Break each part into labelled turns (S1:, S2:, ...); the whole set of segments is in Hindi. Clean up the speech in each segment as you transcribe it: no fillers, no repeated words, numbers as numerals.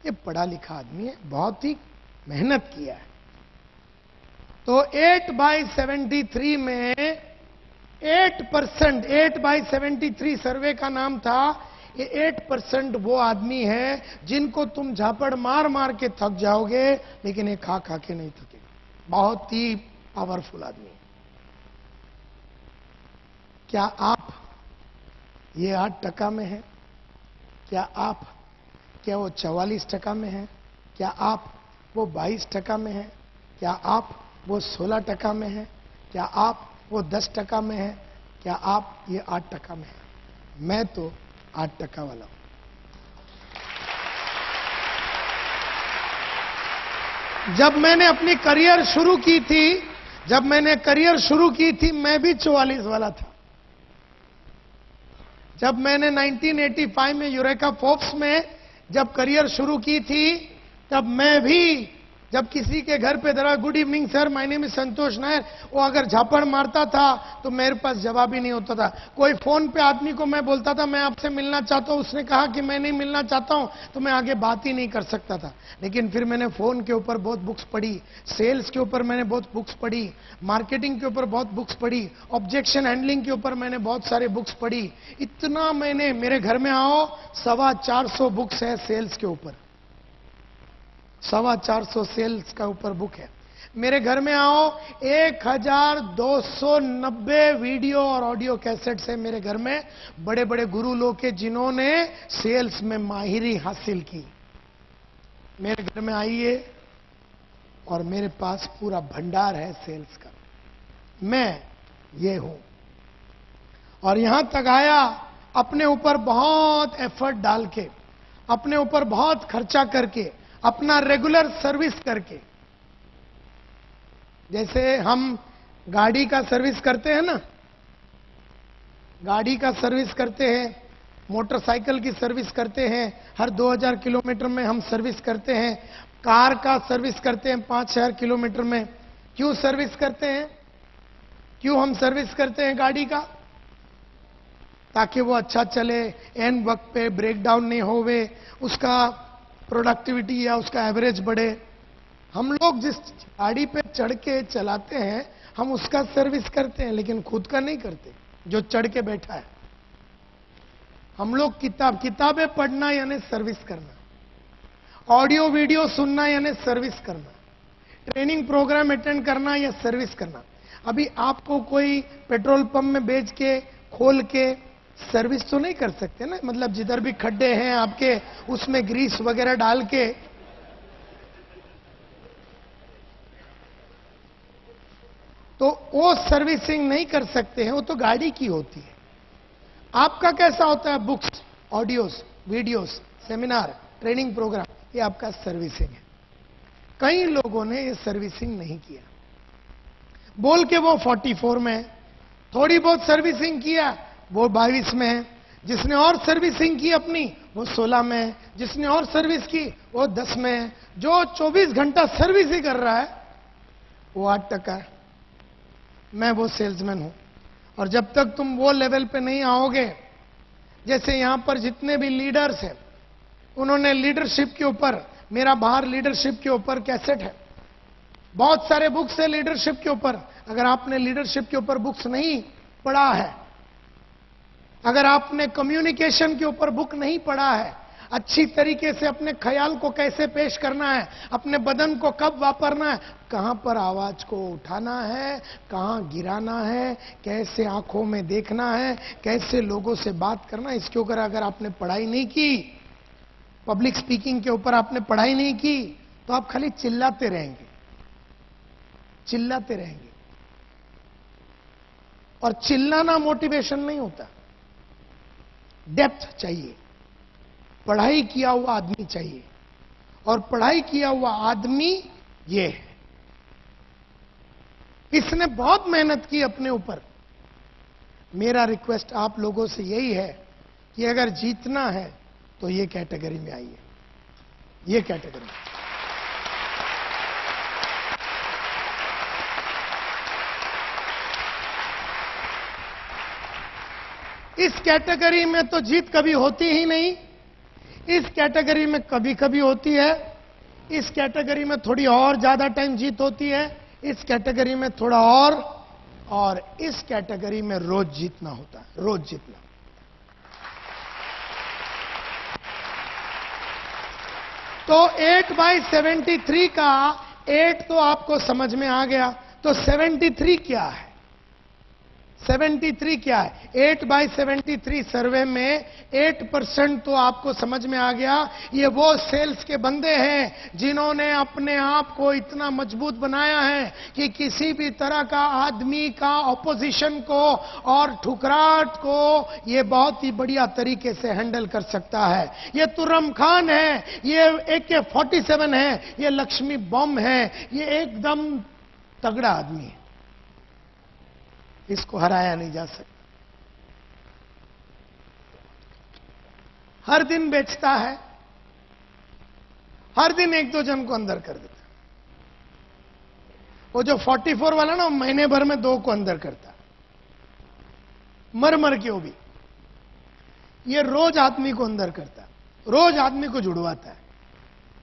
S1: ये पढ़ा लिखा आदमी है, बहुत ही मेहनत किया है। तो 8/73 में 8%, 8/73 सर्वे का नाम था। ये 8% वो आदमी है जिनको तुम झापड़ मार मार के थक जाओगे, लेकिन ये खा खा के नहीं थकेगा। बहुत ही पावरफुल आदमी है। क्या आप ये 8% में है? क्या वो 44% में है? क्या आप वो 22% में है? क्या आप वो 16% में है? क्या आप वो 10% में है? क्या आप ये 8% में है? मैं तो 8% वाला हूं। जब मैंने अपनी करियर शुरू की थी, मैं भी 44 वाला था। जब मैंने 1985 में यूरेका फोर्ब्स में जब करियर शुरू की थी, तब मैं भी, जब किसी के घर पे दरा good evening sir, my name is Santosh Nair, वो अगर झापड़ मारता था तो मेरे पास जवाब ही नहीं होता था। कोई फोन पे आदमी को मैं बोलता था मैं आपसे मिलना चाहता हूं, उसने कहा कि मैं नहीं मिलना चाहता हूं, तो मैं आगे बात ही नहीं कर सकता था। लेकिन फिर मैंने फोन के ऊपर बहुत बुक्स पढ़ी, सेल्स के ऊपर मैंने बहुत बुक्स पढ़ी, मार्केटिंग के ऊपर बहुत बुक्स पढ़ी, ऑब्जेक्शन हैंडलिंग के ऊपर मैंने बहुत सारे बुक्स पढ़ी। इतना मैंने, मेरे घर में आओ 425 बुक्स है सेल्स के ऊपर, 425 सेल्स का ऊपर बुक है। मेरे घर में आओ 1290 वीडियो और ऑडियो कैसेट्स है मेरे घर में, बड़े बड़े गुरु लोग के जिन्होंने सेल्स में माहिरी हासिल की। मेरे घर में आइए और मेरे पास पूरा भंडार है सेल्स का। मैं ये हूं और यहां तक आया अपने ऊपर बहुत एफर्ट डाल के, अपने ऊपर बहुत खर्चा करके, अपना रेगुलर सर्विस करके। जैसे हम गाड़ी का सर्विस करते हैं ना, गाड़ी का सर्विस करते हैं, मोटरसाइकिल की सर्विस करते हैं, हर 2000 किलोमीटर में हम सर्विस करते हैं। कार का सर्विस करते हैं 5000 किलोमीटर में। क्यों सर्विस करते हैं? क्यों हम सर्विस करते हैं गाड़ी का? ताकि वो अच्छा चले, एन वक्त पे ब्रेकडाउन नहीं होवे, उसका प्रोडक्टिविटी या उसका एवरेज बढ़े। हम लोग जिस गाड़ी पे चढ़ के चलाते हैं, हम उसका सर्विस करते हैं, लेकिन खुद का नहीं करते जो चढ़ के बैठा है। हम लोग किताबें पढ़ना यानी सर्विस करना, ऑडियो वीडियो सुनना यानी सर्विस करना, ट्रेनिंग प्रोग्राम अटेंड करना या सर्विस करना। अभी आपको कोई पेट्रोल पंप में बेच के, खोल के सर्विस तो नहीं कर सकते ना, मतलब जिधर भी खड्डे हैं आपके, उसमें ग्रीस वगैरह डाल के। तो वो सर्विसिंग नहीं कर सकते हैं, वो तो गाड़ी की होती है। आपका कैसा होता है? Books, audios, videos, seminar, training program, ये आपका सर्विसिंग है। कई लोगों ने ये सर्विसिंग नहीं किया, बोल के वो 44 में है, थोड़ी बहुत सर्विसिंग किया वो 22 में है, जिसने और सर्विसिंग की अपनी वो 16 में है, जिसने और सर्विस की वो 10 में है, जो 24 घंटा सर्विस ही कर रहा है वो 8% है। मैं वो सेल्समैन हूं। और जब तक तुम वो लेवल पे नहीं आओगे, जैसे यहां पर जितने भी लीडर्स हैं, उन्होंने लीडरशिप के ऊपर, मेरा बाहर लीडरशिप के ऊपर कैसेट है, बहुत सारे बुक्स है लीडरशिप के ऊपर। अगर आपने लीडरशिप के ऊपर बुक्स नहीं पढ़ा है, अगर आपने कम्युनिकेशन के ऊपर बुक नहीं पढ़ा है, अच्छी तरीके से अपने ख्याल को कैसे पेश करना है, अपने बदन को कब वापरना है, कहां पर आवाज को उठाना है, कहां गिराना है, कैसे आंखों में देखना है, कैसे लोगों से बात करना है, इसके ऊपर अगर आपने पढ़ाई नहीं की, पब्लिक स्पीकिंग के ऊपर आपने पढ़ाई नहीं की, तो आप खाली चिल्लाते रहेंगे, चिल्लाते रहेंगे। और चिल्लाना मोटिवेशन नहीं होता, डेप्थ चाहिए, पढ़ाई किया हुआ आदमी चाहिए। और पढ़ाई किया हुआ आदमी ये है, इसने बहुत मेहनत की अपने ऊपर। मेरा रिक्वेस्ट आप लोगों से यही है कि अगर जीतना है तो ये कैटेगरी में आइए, ये कैटेगरी। इस कैटेगरी में तो जीत कभी होती ही नहीं। इस कैटेगरी में कभी कभी होती है, इस कैटेगरी में थोड़ी और ज्यादा टाइम जीत होती है, इस कैटेगरी में थोड़ा और इस कैटेगरी में रोज जीतना होता है, रोज जीतना। तो 8/73 का 8 तो आपको समझ में आ गया, तो 73 क्या है? 73 क्या है? 8/73 सर्वे में 8% तो आपको समझ में आ गया। ये वो सेल्स के बंदे हैं जिन्होंने अपने आप को इतना मजबूत बनाया है कि किसी भी तरह का आदमी का ऑपोजिशन को और ठुकराहट को ये बहुत ही बढ़िया तरीके से हैंडल कर सकता है। ये तुर्रम खान है, ये AK-47 है, ये लक्ष्मी बम है, ये एकदम तगड़ा आदमी है, इसको हराया नहीं जा सकता। हर दिन बेचता है, हर दिन 1-2 जन को अंदर कर देता है। वो जो 44 वाला ना, महीने भर में 2 को अंदर करता है, मर के वो भी। ये रोज आदमी को अंदर करता है, रोज आदमी को जुड़वाता है।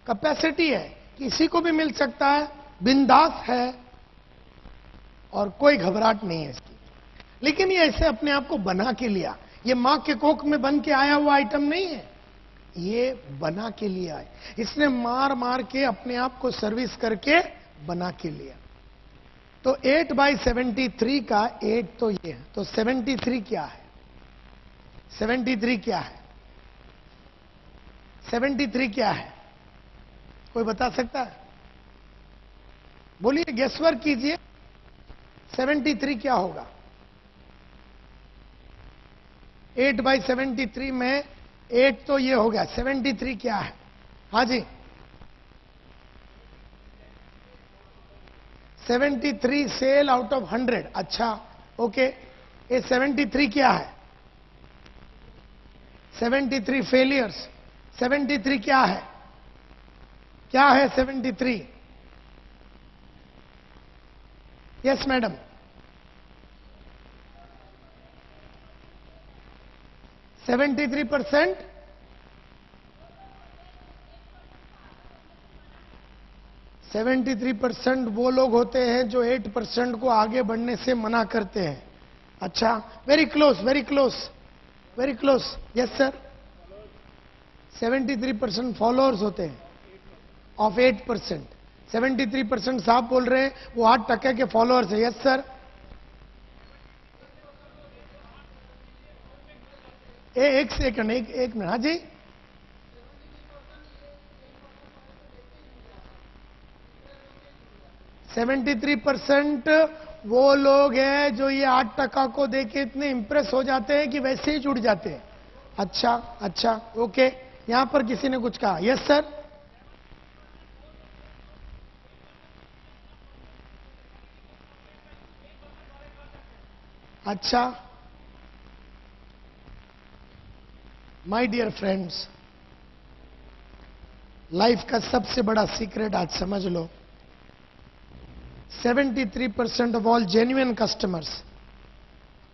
S1: कैपेसिटी है, किसी को भी मिल सकता है, बिंदास है और कोई घबराहट नहीं है इसकी। लेकिन ये ऐसे अपने आप को बना के लिया, ये मां के कोख में बन के आया हुआ आइटम नहीं है, ये बना के लिया है। इसने मार के अपने आप को सर्विस करके बना के लिया। तो 8/73 का 8 तो ये है, तो 73 क्या है? 73 क्या है? 73 क्या है? कोई बता सकता है? बोलिए, गेसवर्क कीजिए, 73 क्या होगा? 8/73 में 8 तो ये हो गया, 73 क्या है? हाँ जी, 73 सेल आउट ऑफ 100। अच्छा, ओके, ये 73 क्या है? 73 फेलियर्स। 73 क्या है? क्या है 73? Yes madam, 73%। वो लोग होते हैं जो 8% को आगे बढ़ने से मना करते हैं। अच्छा, very close, very close, very close. Yes sir, 73% followers होते हैं ऑफ 8%। 73% साहब बोल रहे हैं वो 8% के फॉलोअर्स है। यस सर, एक सेकंड, एक मिनट। हाँ जी, %73 वो लोग हैं जो ये 8% को देके इतने इंप्रेस हो जाते हैं कि वैसे ही जुड़ जाते हैं। अच्छा अच्छा, ओके। यहां पर किसी ने कुछ कहा? यस सर, अच्छा। माय डियर फ्रेंड्स, लाइफ का सबसे बड़ा सीक्रेट आज समझ लो। 73% of all genuine customers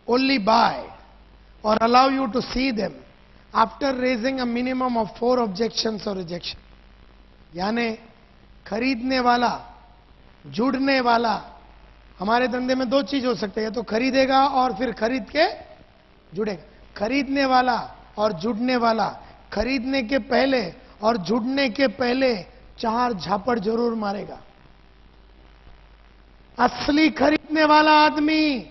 S1: only buy or allow you to see them after raising a minimum of 4 objections or rejection. यानी खरीदने वाला, जुड़ने वाला, हमारे धंधे में 2 चीज हो सकते हैं, या तो खरीदेगा और फिर खरीद के जुड़ेगा। खरीदने वाला और जुड़ने वाला, खरीदने के पहले और जुड़ने के पहले 4 झापड़ जरूर मारेगा। असली खरीदने वाला आदमी,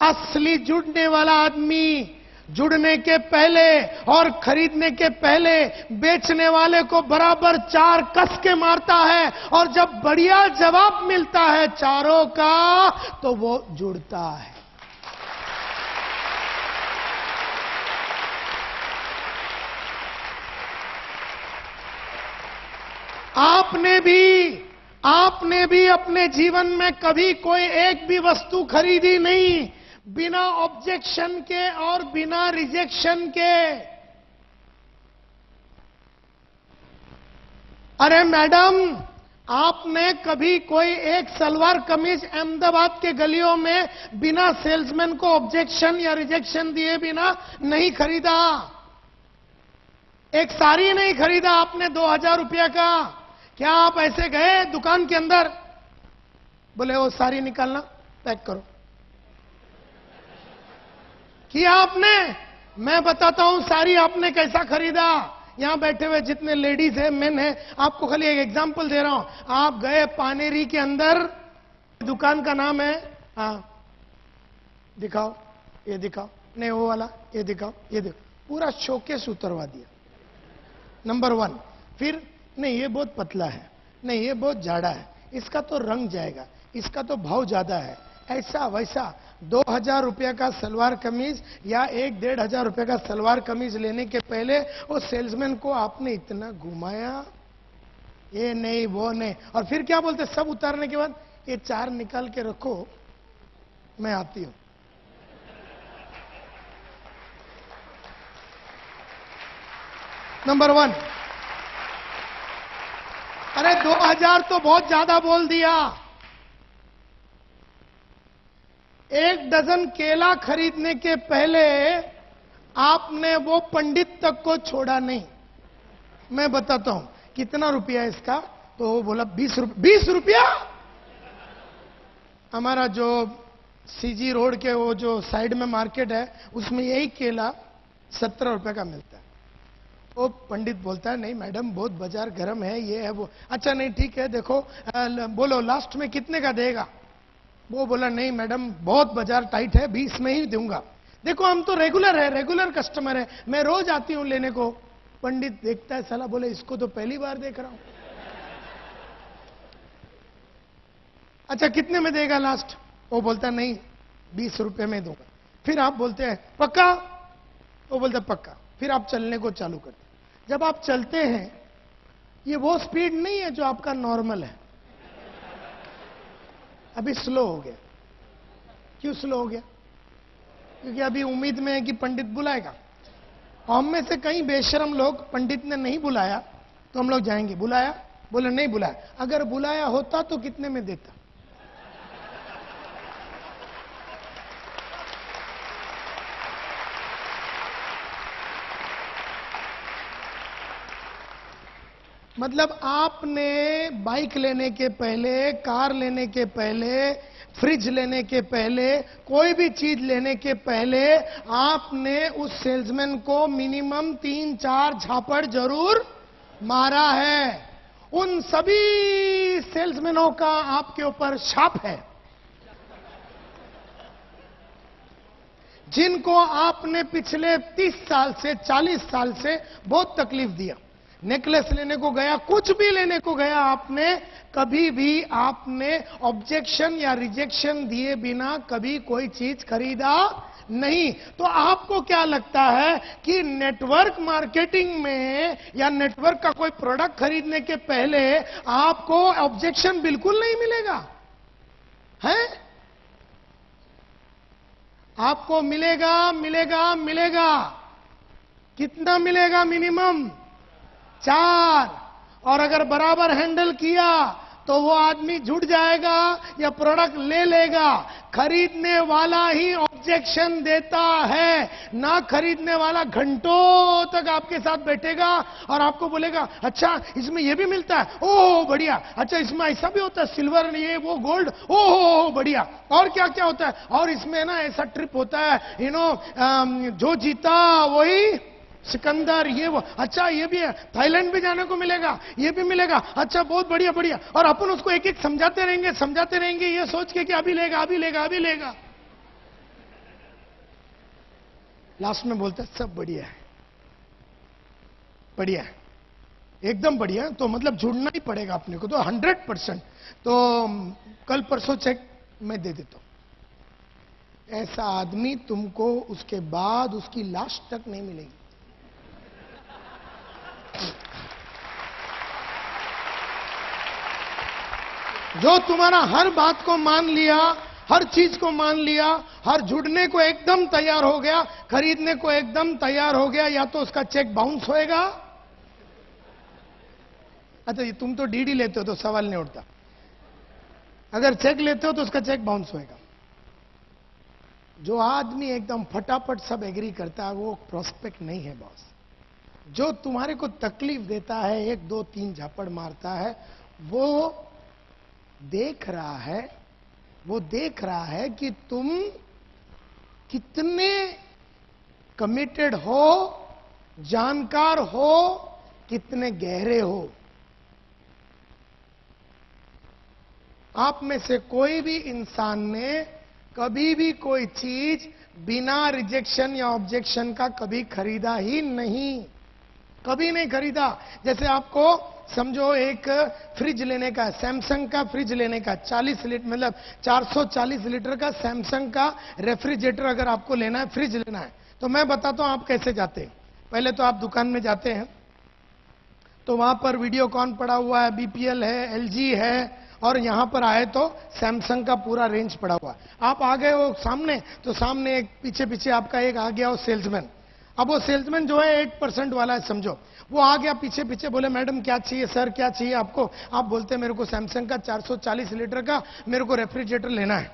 S1: असली जुड़ने वाला आदमी जुड़ने के पहले और खरीदने के पहले बेचने वाले को बराबर 4 कस के मारता है, और जब बढ़िया जवाब मिलता है चारों का तो वो जुड़ता है। आपने भी अपने जीवन में कभी कोई एक भी वस्तु खरीदी नहीं बिना ऑब्जेक्शन के और बिना रिजेक्शन के। अरे मैडम, आपने कभी कोई एक सलवार कमीज अहमदाबाद के गलियों में बिना सेल्समैन को ऑब्जेक्शन या रिजेक्शन दिए बिना नहीं खरीदा। एक साड़ी नहीं खरीदा आपने 2000 रुपया का, क्या आप ऐसे गए दुकान के अंदर, बोले वो साड़ी निकालना, पैक करो, किया आपने? मैं बताता हूं साड़ी आपने कैसा खरीदा। यहां बैठे हुए जितने लेडीज हैं, मेन है, आपको खाली एक एग्जांपल दे रहा हूं। आप गए पानेरी के अंदर, दुकान का नाम है, हाँ दिखाओ, ये दिखाओ, नहीं वो वाला, ये दिखाओ, ये देखो, पूरा शोकेस उतरवा दिया, नंबर 1। फिर नहीं ये बहुत पतला है, नहीं ये बहुत जाड़ा है, इसका तो रंग जाएगा, इसका तो भाव ज्यादा है, ऐसा वैसा। 2000 रुपया का सलवार कमीज या 1-1.5 रुपए का सलवार कमीज लेने के पहले वो सेल्समैन को आपने इतना घुमाया, ये नहीं वो नहीं, और फिर क्या बोलते, सब उतारने के बाद ये 4 निकाल के रखो, मैं आती हूं। नंबर 1, अरे 2000 तो बहुत ज्यादा बोल दिया। 1 डजन केला खरीदने के पहले आपने वो पंडित तक को छोड़ा नहीं। मैं बताता हूं कितना रुपया इसका, तो वो बोला 20 रुपया। 20 रुपया? हमारा जो सीजी रोड के वो जो साइड में मार्केट है, उसमें यही केला 17 रुपए का मिलता है। वो पंडित बोलता है नहीं मैडम बहुत बाजार गर्म है, ये है वो। अच्छा नहीं ठीक है, देखो बोलो लास्ट में कितने का देगा? वो बोला नहीं मैडम बहुत बाजार टाइट है, 20 में ही दूंगा। देखो हम तो रेगुलर है, रेगुलर कस्टमर है, मैं रोज आती हूं लेने को। पंडित देखता है, साला बोले इसको तो पहली बार देख रहा हूं। अच्छा कितने में देगा लास्ट? वो बोलता नहीं 20 रुपए में दूंगा। फिर आप बोलते हैं पक्का? वो बोलता पक्का। फिर आप चलने को चालू करते। जब आप चलते हैं, ये वो स्पीड नहीं है जो आपका नॉर्मल है, अभी स्लो हो गया। क्यों स्लो हो गया? क्योंकि अभी उम्मीद में है कि पंडित बुलाएगा। हम में से कई बेशरम लोग, पंडित ने नहीं बुलाया तो हम लोग जाएंगे, बुलाया? बोले नहीं बुलाया। अगर बुलाया होता तो कितने में देता? मतलब आपने बाइक लेने के पहले, कार लेने के पहले, फ्रिज लेने के पहले, कोई भी चीज लेने के पहले आपने उस सेल्समैन को मिनिमम 3-4 झापड़ जरूर मारा है। उन सभी सेल्समैनों का आपके ऊपर शाप है, जिनको आपने पिछले 30 साल से, 40 साल से बहुत तकलीफ दिया। नेकलेस लेने को गया, कुछ भी लेने को गया, आपने कभी भी आपने ऑब्जेक्शन या रिजेक्शन दिए बिना कभी कोई चीज खरीदा नहीं। तो आपको क्या लगता है कि नेटवर्क मार्केटिंग में या नेटवर्क का कोई प्रोडक्ट खरीदने के पहले आपको ऑब्जेक्शन बिल्कुल नहीं मिलेगा? है? आपको मिलेगा, मिलेगा, मिलेगा। कितना मिलेगा? मिनिमम 4। और अगर बराबर हैंडल किया तो वो आदमी जुट जाएगा या प्रोडक्ट ले लेगा। खरीदने वाला ही ऑब्जेक्शन देता है, ना खरीदने वाला घंटों तक आपके साथ बैठेगा और आपको बोलेगा अच्छा इसमें ये भी मिलता है, ओह बढ़िया, अच्छा इसमें ऐसा भी होता है, सिल्वर ये वो गोल्ड, ओह बढ़िया, और क्या क्या होता है, और इसमें ना ऐसा ट्रिप होता है, जो जीता वही सिकंदर, ये वो, अच्छा ये भी है, थाईलैंड भी जाने को मिलेगा, ये भी मिलेगा, अच्छा बहुत बढ़िया बढ़िया। और अपन उसको एक एक समझाते रहेंगे ये सोच के कि अभी लेगा, अभी लेगा, अभी लेगा। लास्ट में बोलता है सब बढ़िया है, बढ़िया है, एकदम बढ़िया। तो मतलब जुड़ना ही पड़ेगा अपने को, तो 100%। तो कल परसों चेक मैं दे देता हूं। ऐसा आदमी तुमको उसके बाद उसकी लाश तक नहीं मिलेगी। जो तुम्हारा हर बात को मान लिया, हर चीज को मान लिया, हर जुड़ने को एकदम तैयार हो गया, खरीदने को एकदम तैयार हो गया, या तो उसका चेक बाउंस होएगा। अच्छा तुम तो डीडी लेते हो तो सवाल नहीं उठता, अगर चेक लेते हो तो उसका चेक बाउंस होएगा। जो आदमी एकदम फटाफट सब एग्री करता है वो प्रोस्पेक्ट नहीं है बॉस। जो तुम्हारे को तकलीफ देता है, 1 2 3 झापड़ मारता है, वो देख रहा है कि तुम कितने कमिटेड हो, जानकार हो, कितने गहरे हो। आप में से कोई भी इंसान ने कभी भी कोई चीज बिना रिजेक्शन या ऑब्जेक्शन का कभी खरीदा ही नहीं, कभी नहीं खरीदा। जैसे आपको समझो एक फ्रिज लेने का, सैमसंग का फ्रिज लेने का, 40 लीटर मतलब 440 लीटर का सैमसंग का रेफ्रिजरेटर अगर आपको लेना है, फ्रिज लेना है, तो मैं बताता हूं आप कैसे जाते हैं। पहले तो आप दुकान में जाते हैं, तो वहां पर वीडियोकॉन पड़ा हुआ है, बीपीएल है, एलजी है, और यहां पर आए तो सैमसंग का पूरा रेंज पड़ा हुआ है। आप आ गए वो सामने, तो सामने एक पीछे पीछे आपका एक आ गया वो सेल्समैन। अब वो सेल्समैन जो है 8% वाला है समझो, वो आ गया पीछे पीछे, बोले मैडम क्या चाहिए, सर क्या चाहिए आपको। आप बोलते मेरे को सैमसंग का 440 लीटर का मेरे को रेफ्रिजरेटर लेना है।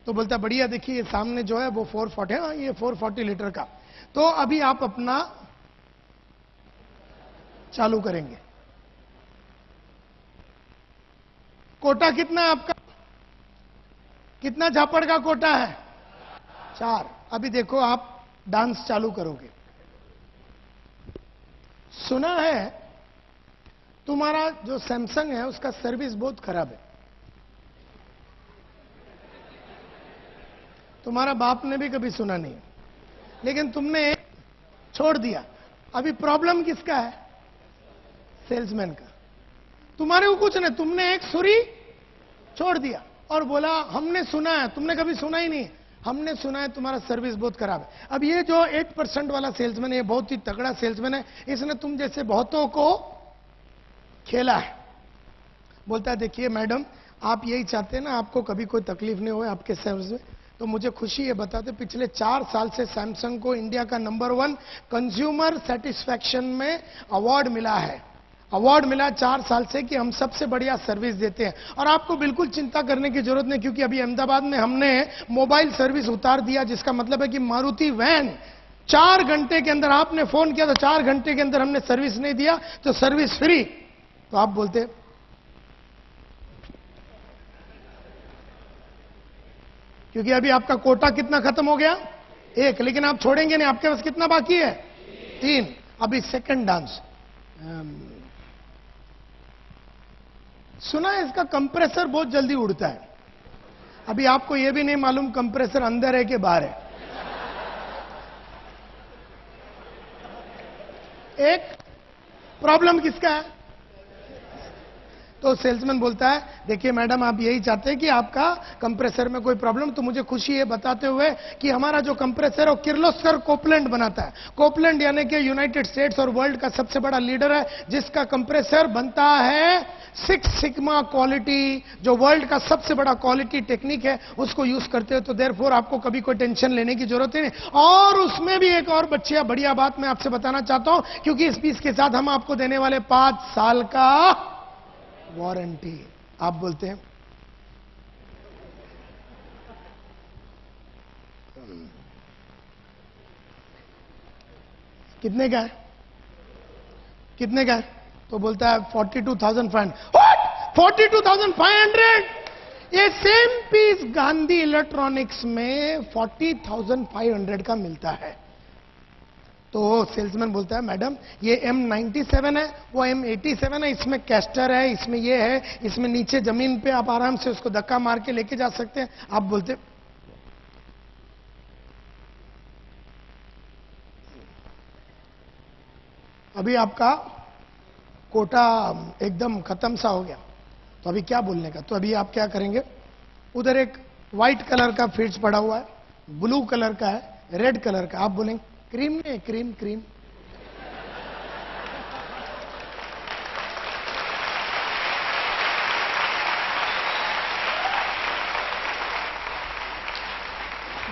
S1: तो बोलता बढ़िया, देखिए ये सामने जो है वो 440 है, ये 440 लीटर का। तो अभी आप अपना चालू करेंगे। कोटा कितना है आपका? कितना झापड़ का कोटा है? 4। अभी देखो आप डांस चालू करोगे। सुना है तुम्हारा जो सैमसंग है उसका सर्विस बहुत खराब है। तुम्हारा बाप ने भी कभी सुना नहीं, लेकिन तुमने छोड़ दिया। अभी प्रॉब्लम किसका है? सेल्समैन का। तुम्हारे को कुछ नहीं, तुमने एक सुरी छोड़ दिया और बोला हमने सुना है। तुमने कभी सुना ही नहीं, हमने सुना है तुम्हारा सर्विस बहुत खराब है। अब ये जो 8% वाला सेल्समैन है, ये बहुत ही तगड़ा सेल्समैन है, इसने तुम जैसे बहुतों को खेला है। बोलता है देखिए मैडम, आप यही चाहते हैं ना आपको कभी कोई तकलीफ नहीं हो आपके सर्विस में, तो मुझे खुशी है बताते पिछले 4 साल से सैमसंग को इंडिया का नंबर 1 कंज्यूमर सेटिस्फैक्शन में अवार्ड मिला है। अवार्ड मिला 4 साल से कि हम सबसे बढ़िया सर्विस देते हैं। और आपको बिल्कुल चिंता करने की जरूरत नहीं, क्योंकि अभी अहमदाबाद में हमने मोबाइल सर्विस उतार दिया, जिसका मतलब है कि मारुति वैन 4 घंटे के अंदर, आपने फोन किया तो 4 घंटे के अंदर हमने सर्विस नहीं दिया तो सर्विस फ्री। तो आप बोलते क्योंकि अभी आपका कोटा कितना खत्म हो गया? 1, लेकिन आप छोड़ेंगे नहीं। आपके पास कितना बाकी है? 3। अभी सेकंड डांस। सुना है इसका कंप्रेसर बहुत जल्दी उड़ता है। अभी आपको यह भी नहीं मालूम कंप्रेसर अंदर है कि बाहर है। एक प्रॉब्लम किसका है? तो सेल्समैन बोलता है देखिए मैडम, आप यही चाहते हैं कि आपका कंप्रेसर में कोई प्रॉब्लम, तो मुझे खुशी है बताते हुए कि हमारा जो कंप्रेसर है वो किर्लोस्कर कोपलैंड बनाता है। कोपलैंड यानी कि यूनाइटेड स्टेट्स और वर्ल्ड का सबसे बड़ा लीडर है, जिसका कंप्रेसर बनता है 6 सिग्मा क्वालिटी, जो वर्ल्ड का सबसे बड़ा क्वालिटी टेक्निक है, उसको यूज करते हो। तो देयरफॉर आपको कभी कोई टेंशन लेने की जरूरत नहीं। और उसमें भी एक और बढ़िया बात मैं आपसे बताना चाहता हूं, क्योंकि इस पीस के साथ हम आपको देने वाले 5 साल का वारंटी। आप बोलते हैं कितने का है? कितने का है? तो बोलता है 42,500। 42,500? ये सेम पीस गांधी इलेक्ट्रॉनिक्स में 40,500 का मिलता है। तो सेल्समैन बोलता है मैडम ये M97 है, वो M87 है, इसमें कैस्टर है, इसमें ये है, इसमें नीचे जमीन पे आप आराम से उसको धक्का मार के लेके जा सकते हैं। आप बोलते अभी आपका कोटा एकदम खत्म सा हो गया, तो अभी क्या बोलने का? तो अभी आप क्या करेंगे? उधर एक व्हाइट कलर का फ्रिज पड़ा हुआ है, ब्लू कलर का है, रेड कलर का। आप बोलेंगे क्रीम नहीं, क्रीम क्रीम।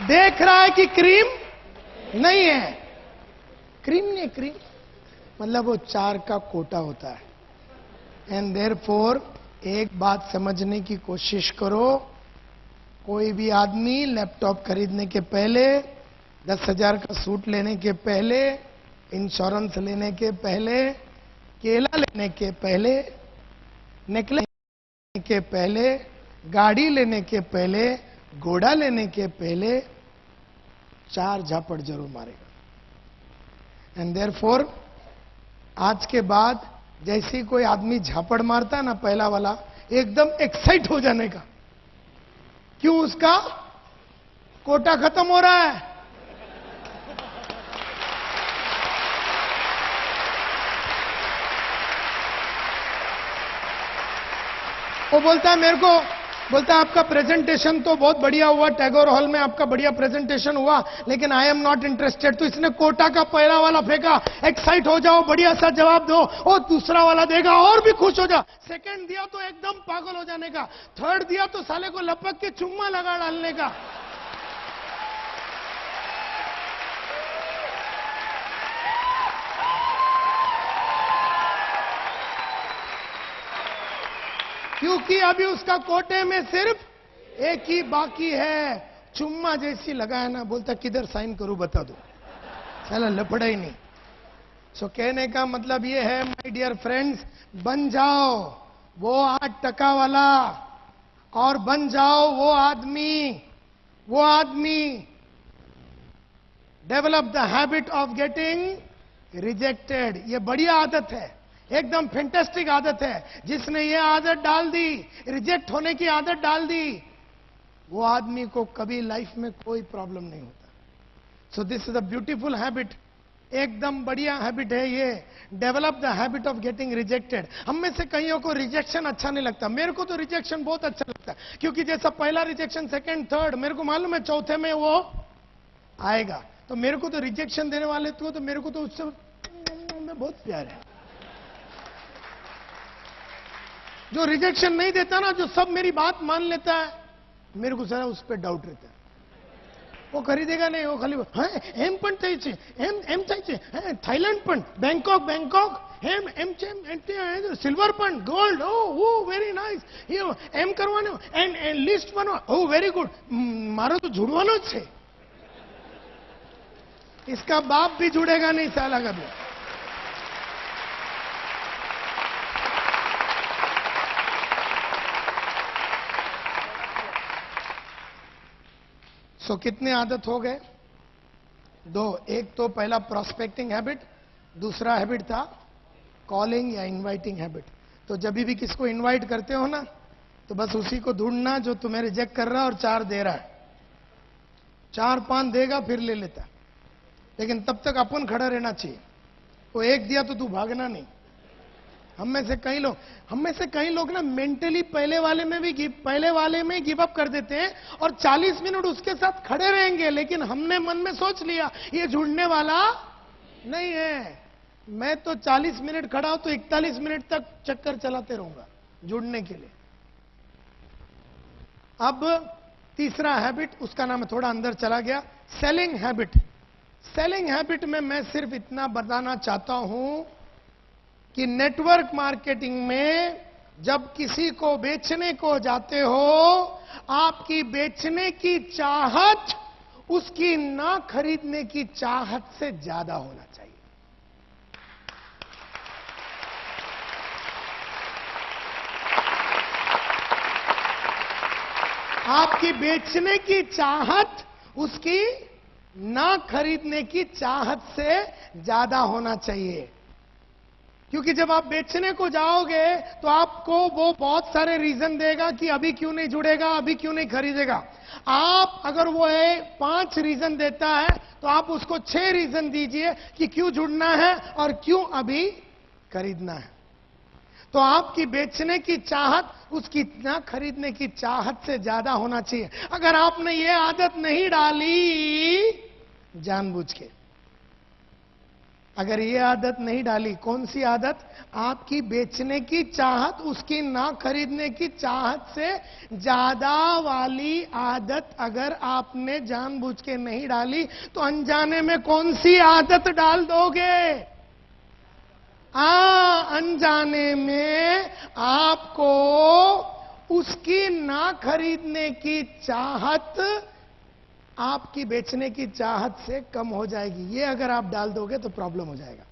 S1: देख रहा है कि क्रीम नहीं है। क्रीम नहीं, क्रीम मतलब वो 4 का कोटा होता है। एंड देयरफॉर एक बात समझने की कोशिश करो, कोई भी आदमी लैपटॉप खरीदने के पहले, 10,000 का सूट लेने के पहले इंश्योरेंस लेने के पहले, केला लेने के पहले, नेकलेस लेने के पहले, गाड़ी लेने के पहले, घोड़ा लेने के पहले 4 झापड़ जरूर मारेगा। एंड देयरफॉर आज के बाद जैसे ही कोई आदमी झापड़ मारता है ना पहला वाला, एकदम एक्साइट हो जाने का। क्यों? उसका कोटा खत्म हो रहा है। वो बोलता है मेरे को, बोलता है आपका प्रेजेंटेशन तो बहुत बढ़िया हुआ, टैगोर हॉल में आपका बढ़िया प्रेजेंटेशन हुआ, लेकिन आई एम नॉट इंटरेस्टेड। तो इसने कोटा का पहला वाला फेंका, एक्साइट हो जाओ, बढ़िया सा जवाब दो, और दूसरा वाला देगा और भी खुश हो जा। सेकंड दिया तो एकदम पागल हो जाने का, थर्ड दिया तो साले को लपक के चुम्मा लगा डालने का। क्योंकि अभी उसका कोटे में सिर्फ एक ही बाकी है, चुम्मा जैसी लगाया ना, बोलता किधर साइन करूं बता दो, साला लपड़ा ही नहीं। सो कहने का मतलब ये है माय डियर फ्रेंड्स, बन जाओ वो 8% वाला, और बन जाओ वो आदमी develop the habit of getting rejected. ये बढ़िया आदत है, एकदम फैंटास्टिक आदत है। जिसने ये आदत डाल दी, रिजेक्ट होने की आदत डाल दी, वो आदमी को कभी लाइफ में कोई प्रॉब्लम नहीं होता। So this is a beautiful habit, एकदम बढ़िया हैबिट है ये। Develop the habit of getting rejected. हम में से कईयों को रिजेक्शन अच्छा नहीं लगता, मेरे को तो रिजेक्शन बहुत अच्छा लगता है, क्योंकि जैसा पहला रिजेक्शन, सेकंड, थर्ड, मेरे को मालूम है चौथे में वो आएगा। तो मेरे को तो रिजेक्शन देने वाले तो मेरे को तो उससे बहुत प्यार है। जो रिजेक्शन नहीं देता ना, जो सब मेरी बात मान लेता है, मेरे को जरा उस पर डाउट रहता है। वो खरीदेगा नहीं, वो खाली एम पण चाहिए, एम चाहिए, थाईलैंड पण, बैंकॉक एम सिल्वर पण, गोल्ड, ओ वेरी नाइस, एम करवानो, एंड लिस्ट बनो, ओ वेरी गुड। मारो तो जुड़वानो है, इसका बाप भी जुड़ेगा नहीं साला कभी। सो कितने आदत हो गए? 2। एक तो पहला प्रोस्पेक्टिंग हैबिट, दूसरा हैबिट था कॉलिंग या इनवाइटिंग हैबिट। तो जब भी किसको इनवाइट करते हो ना, तो बस उसी को ढूंढना जो तुम्हें रिजेक्ट कर रहा है और 4 दे रहा है। 4-5 देगा फिर ले लेता, लेकिन तब तक अपन खड़ा रहना चाहिए। वो 1 दिया तो तू भागना नहीं। हम में से कई लोग ना मेंटली पहले वाले में गिव अप कर देते हैं, और 40 मिनट उसके साथ खड़े रहेंगे, लेकिन हमने मन में सोच लिया ये जुड़ने वाला नहीं है। मैं तो 40 मिनट खड़ा हूं तो 41 मिनट तक चक्कर चलाते रहूंगा जुड़ने के लिए। अब तीसरा हैबिट, उसका नाम थोड़ा अंदर चला गया, सेलिंग हैबिट। सेलिंग हैबिट में मैं सिर्फ इतना बताना चाहता हूं कि नेटवर्क मार्केटिंग में जब किसी को बेचने को जाते हो, आपकी बेचने की चाहत उसकी ना खरीदने की चाहत से ज्यादा होना चाहिए। आपकी बेचने की चाहत उसकी ना खरीदने की चाहत से ज्यादा होना चाहिए। क्योंकि जब आप बेचने को जाओगे तो आपको वो बहुत सारे रीजन देगा कि अभी क्यों नहीं जुड़ेगा, अभी क्यों नहीं खरीदेगा। आप अगर वो 5 रीजन देता है तो आप उसको 6 रीजन दीजिए कि क्यों जुड़ना है और क्यों अभी खरीदना है। तो आपकी बेचने की चाहत उसकी ना खरीदने की चाहत से ज्यादा होना चाहिए। अगर आपने ये आदत नहीं डाली जानबूझ के, अगर ये आदत नहीं डाली, कौन सी आदत? आपकी बेचने की चाहत उसकी ना खरीदने की चाहत से ज्यादा वाली आदत अगर आपने जानबूझ के नहीं डाली, तो अनजाने में कौन सी आदत डाल दोगे? अनजाने में आपको उसकी ना खरीदने की चाहत आपकी बेचने की चाहत से कम हो जाएगी। ये अगर आप डाल दोगे तो प्रॉब्लम हो जाएगा।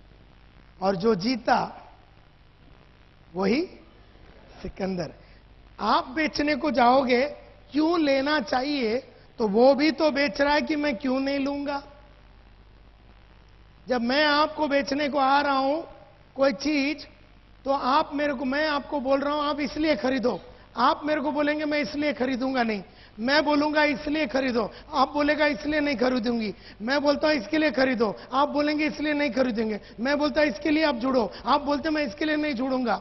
S1: और जो जीता वही सिकंदर। आप बेचने को जाओगे, क्यों लेना चाहिए, तो वो भी तो बेच रहा है कि मैं क्यों नहीं लूंगा। जब मैं आपको बेचने को आ रहा हूं कोई चीज, तो आप मेरे को, मैं आपको बोल रहा हूं आप इसलिए खरीदो, आप मेरे को बोलेंगे मैं इसलिए खरीदूंगा नहीं, मैं बोलूंगा इसलिए खरीदो, आप बोलेगा इसलिए नहीं खरीदूंगी, मैं बोलता हूं इसके लिए खरीदो, आप बोलेंगे इसलिए नहीं खरीदेंगे, मैं बोलता हूं इसके लिए आप जुड़ो, आप बोलते मैं इसके लिए नहीं जुड़ूंगा।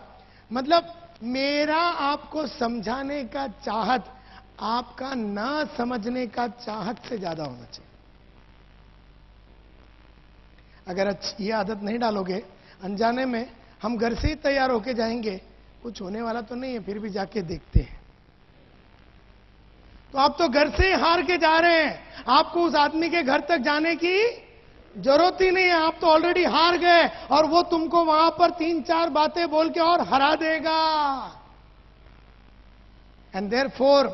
S1: मतलब मेरा आपको समझाने का चाहत आपका ना समझने का चाहत से ज्यादा होना चाहिए। अगर ये आदत नहीं डालोगे, अनजाने में हम घर से ही तैयार होके जाएंगे, कुछ होने वाला तो नहीं है, फिर भी जाके देखते हैं, तो आप तो घर से ही हार के जा रहे हैं। आपको उस आदमी के घर तक जाने की जरूरत ही नहीं है, आप तो ऑलरेडी हार गए और वो तुमको वहां पर 3-4 बातें बोल के और हरा देगा। एंड देयरफॉर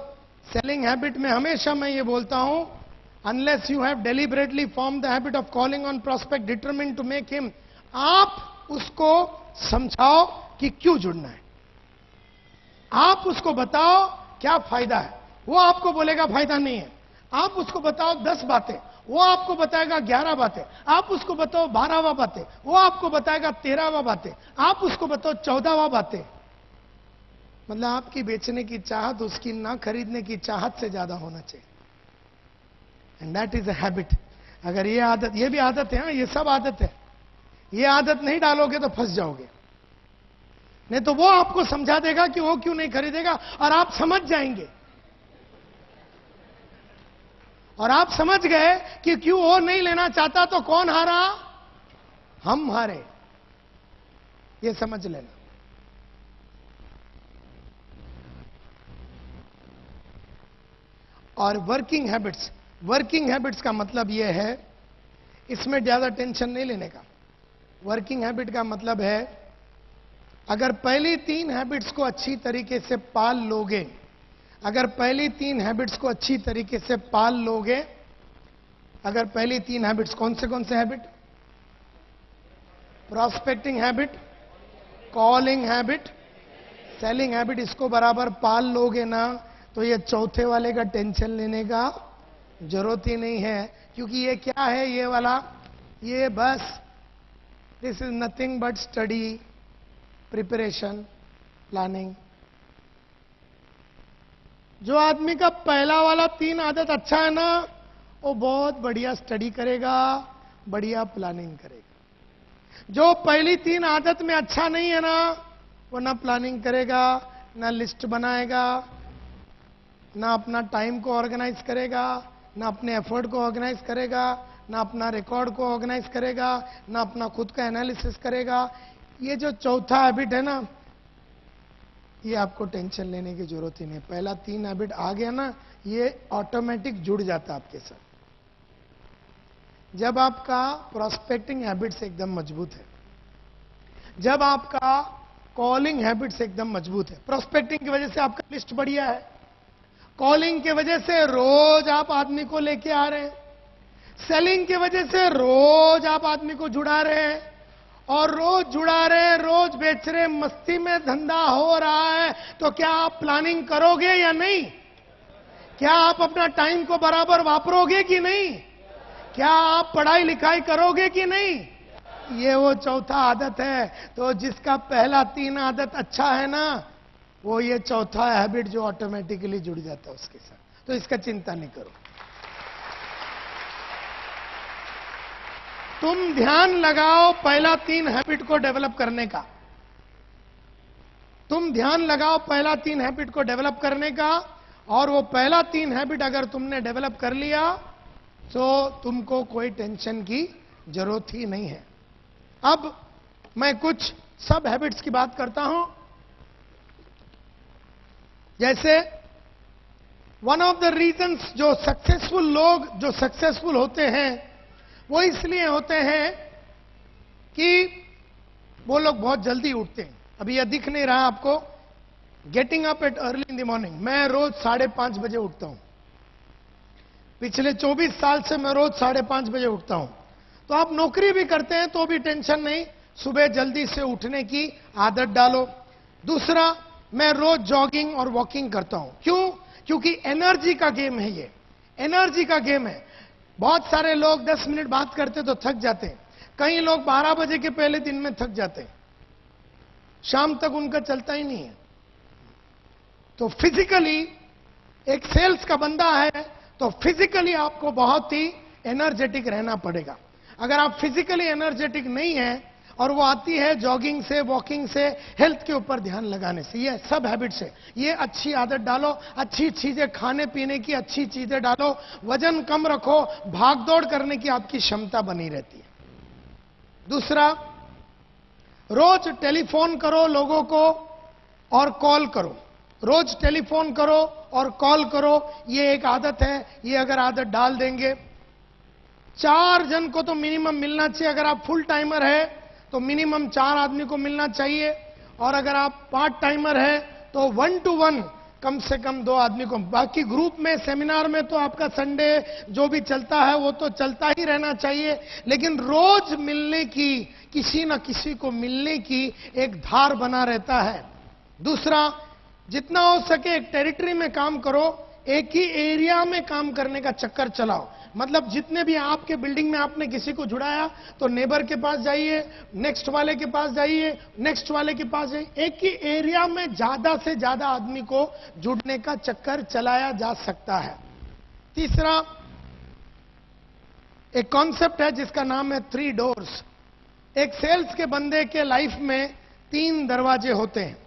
S1: सेलिंग हैबिट में हमेशा मैं ये बोलता हूं, unless you have deliberately form the habit of calling on prospect determined to make him, आप उसको समझाओ कि क्यों जुड़ना है, आप उसको बताओ क्या फायदा है। वो आपको बोलेगा फायदा नहीं है। आप उसको बताओ 10 बातें, वो आपको बताएगा 11 बातें, आप उसको बताओ 12वां बातें, वो आपको बताएगा 13वां बातें, आप उसको बताओ 14वां बातें। मतलब आपकी बेचने की चाहत उसकी ना खरीदने की चाहत से ज्यादा होना चाहिए। And that is a habit. अगर ये आदत, ये भी आदत है, ये सब आदत है, ये आदत नहीं डालोगे तो फंस जाओगे। नहीं तो वो आपको समझा देगा कि वो क्यों नहीं खरीदेगा, और आप समझ जाएंगे। और आप समझ गए कि क्यों वो नहीं लेना चाहता, तो कौन हारा, हम हारे, ये समझ लेना। और वर्किंग हैबिट्स का मतलब यह है, इसमें ज्यादा टेंशन नहीं लेने का। वर्किंग हैबिट का मतलब है, अगर पहली 3 हैबिट्स को अच्छी तरीके से पाल लोगे, अगर पहली 3 हैबिट्स को अच्छी तरीके से पाल लोगे, अगर पहली 3 हैबिट्स कौन से habit, prospecting habit, calling habit, selling habit, इसको बराबर पाल लोगे ना, तो ये चौथे वाले का टेंशन लेने का जरूरत ही नहीं है। क्योंकि ये क्या है, ये वाला, ये बस this is nothing but study, preparation, planning. जो आदमी का पहला वाला 3 आदत अच्छा है ना, वो बहुत बढ़िया स्टडी करेगा, बढ़िया प्लानिंग करेगा। जो पहली 3 आदत में अच्छा नहीं है ना, वो ना प्लानिंग करेगा, ना लिस्ट बनाएगा, ना अपना टाइम को ऑर्गेनाइज करेगा, ना अपने एफर्ट को ऑर्गेनाइज करेगा, ना अपना रिकॉर्ड को ऑर्गेनाइज करेगा, ना अपना खुद का एनालिसिस करेगा। ये जो चौथा हैबिट है ना, ये आपको टेंशन लेने की जरूरत ही नहीं। पहला 3 हैबिट आ गया ना, ये ऑटोमेटिक जुड़ जाता है आपके साथ। जब आपका प्रोस्पेक्टिंग हैबिट्स एकदम मजबूत है, जब आपका कॉलिंग हैबिट्स एकदम मजबूत है, प्रोस्पेक्टिंग की वजह से आपका लिस्ट बढ़िया है, कॉलिंग की वजह से रोज आप आदमी को लेके आ रहे हैं, सेलिंग की वजह से रोज आप आदमी को जुड़ा रहे हैं, और रोज जुड़ा रहे, रोज बेच रहे, मस्ती में धंधा हो रहा है, तो क्या आप प्लानिंग करोगे या नहीं? क्या आप अपना टाइम को बराबर वापरोगे कि नहीं? क्या आप पढ़ाई लिखाई करोगे कि नहीं? ये वो चौथा आदत है। तो जिसका पहला 3 आदत अच्छा है ना, वो ये चौथा हैबिट जो ऑटोमेटिकली जुड़ जाता है उसके साथ। तो इसका चिंता नहीं करो। तुम ध्यान लगाओ पहला 3 हैबिट को डेवलप करने का। तुम ध्यान लगाओ पहला 3 हैबिट को डेवलप करने का, और वो पहला 3 हैबिट अगर तुमने डेवलप कर लिया, तो तुमको कोई टेंशन की जरूरत ही नहीं है। अब मैं कुछ सब हैबिट्स की बात करता हूं। जैसे वन ऑफ द रीजंस, जो सक्सेसफुल लोग जो सक्सेसफुल होते हैं, वो इसलिए होते हैं कि वो लोग बहुत जल्दी उठते हैं। अभी यह दिख नहीं रहा आपको, getting up at early in the morning. मैं रोज 5:30 बजे उठता हूं। पिछले 24 साल से मैं रोज 5:30 बजे उठता हूं। तो आप नौकरी भी करते हैं तो भी टेंशन नहीं, सुबह जल्दी से उठने की आदत डालो। दूसरा, मैं रोज जॉगिंग और वॉकिंग करता हूं। क्यों? क्योंकि एनर्जी का गेम है ये, एनर्जी का गेम है। बहुत सारे लोग 10 मिनट बात करते तो थक जाते हैं, कई लोग 12 बजे के पहले दिन में थक जाते हैं, शाम तक उनका चलता ही नहीं है। तो फिजिकली एक सेल्स का बंदा है तो फिजिकली आपको बहुत ही एनर्जेटिक रहना पड़ेगा। अगर आप फिजिकली एनर्जेटिक नहीं है, और वो आती है जॉगिंग से, वॉकिंग से, हेल्थ के ऊपर ध्यान लगाने से, ये सब हैबिट्स है। ये अच्छी आदत डालो, अच्छी चीजें खाने पीने की अच्छी चीजें डालो, वजन कम रखो, भागदौड़ करने की आपकी क्षमता बनी रहती है। दूसरा, रोज टेलीफोन करो लोगों को और कॉल करो, रोज टेलीफोन करो और कॉल करो, ये एक आदत है। ये अगर आदत डाल देंगे, 4 जन को तो मिनिमम मिलना चाहिए। अगर आप फुल टाइमर है तो मिनिमम 4 आदमी को मिलना चाहिए, और अगर आप पार्ट टाइमर है तो 1 to 1 कम से कम 2 आदमी को। बाकी ग्रुप में, सेमिनार में तो आपका संडे जो भी चलता है वो तो चलता ही रहना चाहिए, लेकिन रोज मिलने की, किसी न किसी को मिलने की एक धार बना रहता है। दूसरा, जितना हो सके एक टेरिटरी में काम करो, एक ही एरिया में काम करने का चक्कर चलाओ। मतलब जितने भी आपके बिल्डिंग में आपने किसी को जुड़ाया तो नेबर के पास जाइए, नेक्स्ट वाले के पास जाइए, नेक्स्ट वाले के पास जाइए, एक ही एरिया में ज्यादा से ज्यादा आदमी को जुड़ने का चक्कर चलाया जा सकता है। तीसरा, एक कॉन्सेप्ट है जिसका नाम है 3 doors। एक सेल्स के बंदे के लाइफ में 3 दरवाजे होते हैं।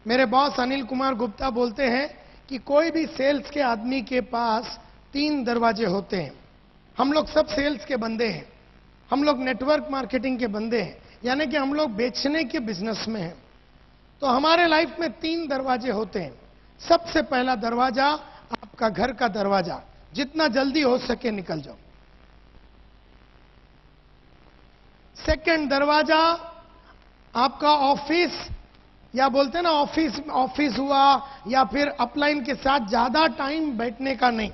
S1: मेरे बॉस अनिल कुमार गुप्ता बोलते हैं कि कोई भी सेल्स के आदमी के पास 3 दरवाजे होते हैं। हम लोग सब सेल्स के बंदे हैं, हम लोग नेटवर्क मार्केटिंग के बंदे हैं, यानी कि हम लोग बेचने के बिजनेस में हैं। तो हमारे लाइफ में 3 दरवाजे होते हैं। सबसे पहला दरवाजा आपका घर का दरवाजा, जितना जल्दी हो सके निकल जाओ। सेकंड दरवाजा आपका ऑफिस, या बोलते हैं ना ऑफिस हुआ, या फिर अपलाइन के साथ ज्यादा टाइम बैठने का नहीं,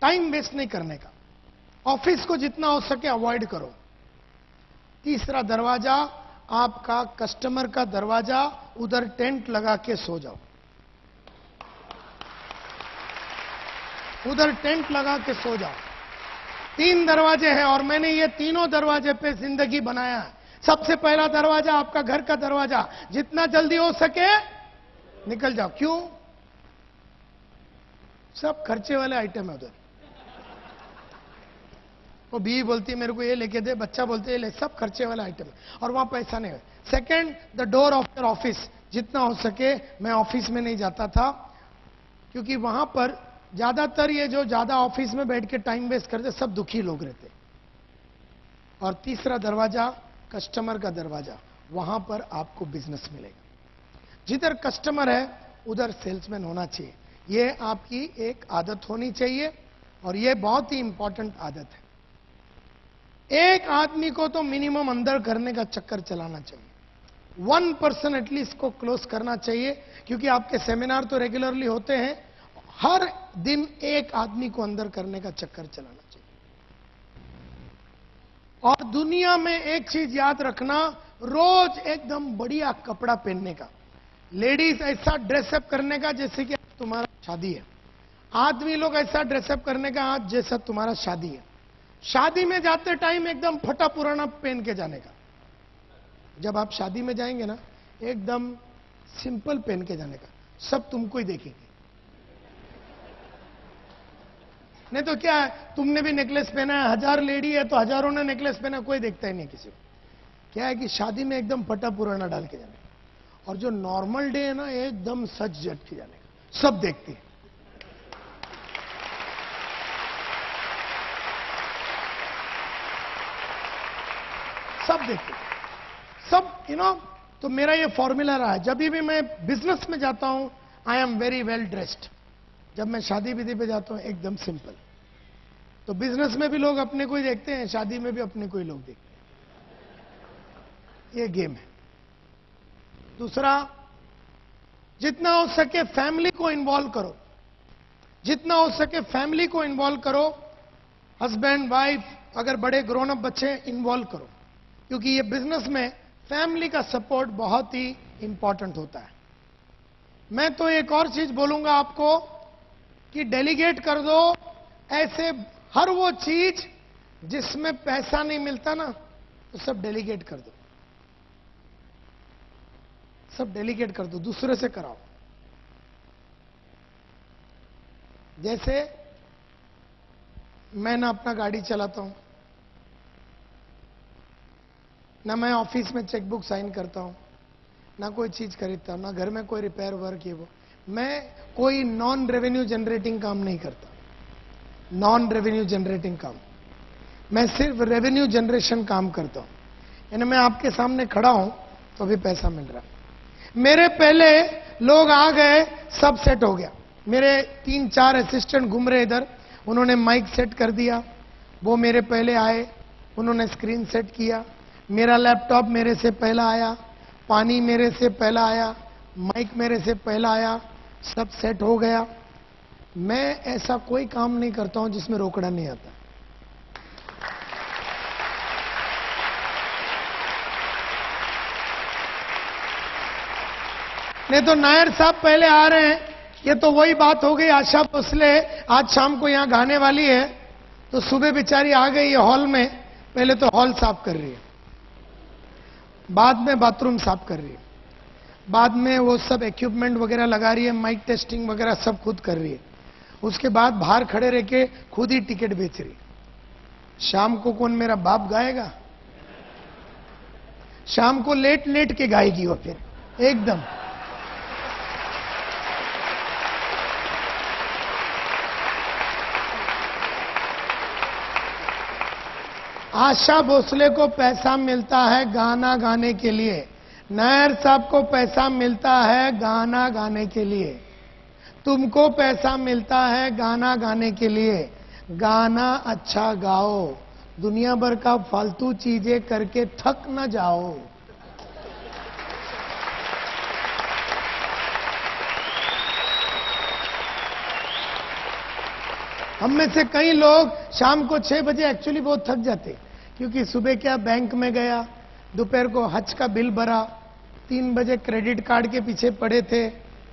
S1: टाइम वेस्ट नहीं करने का, ऑफिस को जितना हो सके अवॉइड करो। तीसरा दरवाजा आपका कस्टमर का दरवाजा, उधर टेंट लगा के सो जाओ, उधर टेंट लगा के सो जाओ। 3 दरवाजे हैं और मैंने ये तीनों दरवाजे पे जिंदगी बनाया है। सबसे पहला दरवाजा आपका घर का दरवाजा, जितना जल्दी हो सके निकल जाओ। क्यों? सब खर्चे वाले आइटम है उधर। वो बीवी बोलती है मेरे को ये लेके दे, बच्चा बोलते है सब खर्चे वाला आइटम है, और वहां पैसा नहीं है। Second, the door of your office, जितना हो सके। मैं ऑफिस में नहीं जाता था क्योंकि वहां पर ज्यादातर ये जो ज्यादा ऑफिस में बैठ के टाइम वेस्ट करते सब दुखी लोग रहते। और तीसरा दरवाजा कस्टमर का दरवाजा, वहां पर आपको बिजनेस मिलेगा। जिधर कस्टमर है उधर सेल्समैन होना चाहिए। ये आपकी एक आदत होनी चाहिए, और ये बहुत ही इंपॉर्टेंट आदत है। एक आदमी को तो मिनिमम अंदर करने का चक्कर चलाना चाहिए, 1% एटलीस्ट को क्लोज करना चाहिए, क्योंकि आपके सेमिनार तो रेगुलरली होते हैं। हर दिन एक आदमी को अंदर करने का चक्कर चलाना चाहिए। और दुनिया में एक चीज याद रखना, रोज एकदम बढ़िया कपड़ा पहनने का, लेडीज ऐसा ड्रेसअप करने का जैसे कि तुम्हारा शादी है, आदमी लोग ऐसा ड्रेसअप करने का आज जैसा तुम्हारा शादी है। शादी में जाते टाइम एकदम फटा पुराना पहन के जाने का, जब आप शादी में जाएंगे ना एकदम सिंपल पहन के जाने का, सब तुमको ही देखेंगे। नहीं तो क्या है, तुमने भी नेकलेस पहना है, 1000 लेडी है तो हजारों ने नेकलेस पहना, कोई देखता ही नहीं किसी को। क्या है कि शादी में एकदम फटा पुराना डाल के जाने का, और जो नॉर्मल डे है ना एकदम सच जट के जाने का, सब देखते हैं। सब देखते हैं, सब तो मेरा ये फॉर्मूला रहा है, जब भी मैं बिजनेस में जाता हूं I am very well dressed. जब मैं शादी विधि पे जाता हूं एकदम सिंपल। तो बिजनेस में भी लोग अपने को ही देखते हैं, शादी में भी अपने को ही लोग देखते हैं। ये गेम है। दूसरा, जितना हो सके फैमिली को इन्वॉल्व करो। जितना हो सके फैमिली को इन्वॉल्व करो, हस्बैंड वाइफ, अगर बड़े ग्रोन अप बच्चे इन्वॉल्व करो, क्योंकि ये बिजनेस में फैमिली का सपोर्ट बहुत ही इंपॉर्टेंट होता है। मैं तो एक और चीज बोलूंगा आपको कि डेलीगेट कर दो ऐसे हर वो चीज जिसमें पैसा नहीं मिलता ना, तो सब डेलीगेट कर दो, सब डेलीगेट कर दो, दूसरे से कराओ। जैसे मैं ना अपना गाड़ी चलाता हूं, ना मैं ऑफिस में चेकबुक साइन करता हूं, ना कोई चीज खरीदता हूं, ना घर में कोई रिपेयर वर्क ये वो, मैं कोई नॉन रेवेन्यू जनरेटिंग काम नहीं करता। नॉन रेवेन्यू जनरेटिंग काम, मैं सिर्फ रेवेन्यू जनरेशन काम करता हूं। यानी मैं आपके सामने खड़ा हूं तो भी पैसा मिल रहा है। मेरे पहले लोग आ गए, सब सेट हो गया। मेरे 3-4 असिस्टेंट घूम रहे इधर, उन्होंने माइक सेट कर दिया, वो मेरे पहले आए, उन्होंने स्क्रीन सेट किया, मेरा लैपटॉप मेरे से पहला आया, पानी मेरे से पहला आया, माइक मेरे से पहला आया, सब सेट हो गया। मैं ऐसा कोई काम नहीं करता हूं जिसमें रोकड़ा नहीं आता। नहीं तो नायर साहब पहले आ रहे हैं, ये तो वही बात हो गई, आशा भोसले आज शाम को यहां गाने वाली है, तो सुबह बेचारी आ गई है हॉल में, पहले तो हॉल साफ कर रही है, बाद में बाथरूम साफ कर रही है, बाद में वो सब इक्विपमेंट वगैरह लगा रही है, माइक टेस्टिंग वगैरह सब खुद कर रही है, उसके बाद बाहर खड़े रह के खुद ही टिकट बेच रही। शाम को कौन मेरा बाप गाएगा? शाम को लेट लेट के गाएगी वो, फिर एकदम। आशा भोसले को पैसा मिलता है गाना गाने के लिए, नायर साहब को पैसा मिलता है गाना गाने के लिए, तुमको पैसा मिलता है गाना गाने के लिए। गाना अच्छा गाओ, दुनिया भर का फालतू चीजें करके थक न जाओ। हम में से कई लोग शाम को 6 बजे एक्चुअली बहुत थक जाते, क्योंकि सुबह क्या बैंक में गया, दोपहर को हज का बिल भरा, 3 बजे क्रेडिट कार्ड के पीछे पड़े थे,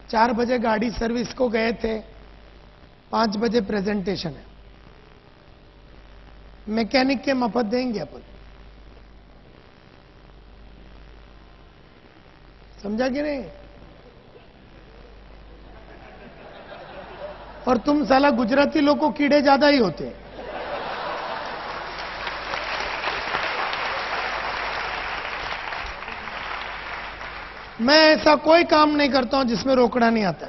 S1: 4 बजे गाड़ी सर्विस को गए थे, 5 बजे प्रेजेंटेशन है। मैकेनिक के मफत देंगे अपन, समझा कि नहीं? और तुम साला गुजराती लोग को कीड़े ज्यादा ही होते। मैं ऐसा कोई काम नहीं करता हूं जिसमें रोकड़ा नहीं आता।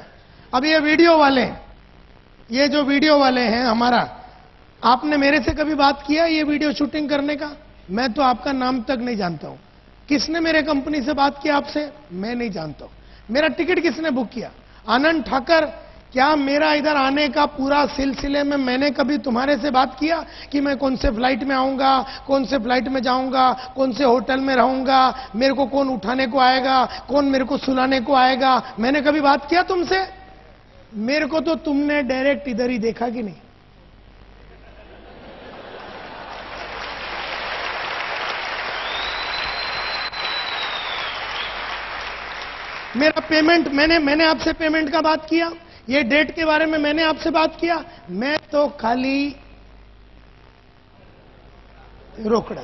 S1: अब ये वीडियो वाले, ये जो वीडियो वाले हैं हमारा, आपने मेरे से कभी बात किया ये वीडियो शूटिंग करने का? मैं तो आपका नाम तक नहीं जानता हूं। किसने मेरे कंपनी से बात किया आपसे? मैं नहीं जानता हूं। मेरा टिकट किसने बुक किया? आनंद ठाकर। क्या मेरा इधर आने का पूरा सिलसिले में मैंने कभी तुम्हारे से बात किया कि मैं कौन से फ्लाइट में आऊंगा, कौन से फ्लाइट में जाऊंगा, कौन से होटल में रहूंगा, मेरे को कौन उठाने को आएगा, कौन मेरे को सुलाने को आएगा? मैंने कभी बात किया तुमसे? मेरे को तो तुमने डायरेक्ट इधर ही देखा कि नहीं? मेरा पेमेंट, मैंने आपसे पेमेंट का बात किया, ये डेट के बारे में मैंने आपसे बात किया? मैं तो खाली रोकड़ा।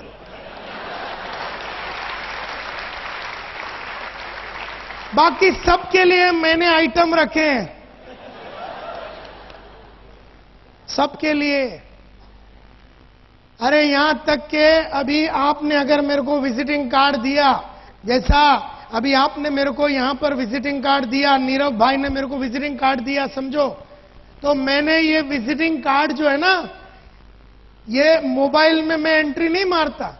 S1: बाकी सबके लिए मैंने आइटम रखे हैं, सबके लिए। अरे यहां तक के अभी आपने अगर मेरे को विजिटिंग कार्ड दिया, जैसा अभी आपने मेरे को यहां पर विजिटिंग कार्ड दिया, नीरव भाई ने मेरे को विजिटिंग कार्ड दिया, समझो, तो मैंने ये विजिटिंग कार्ड जो है ना, ये मोबाइल में मैं एंट्री नहीं मारता,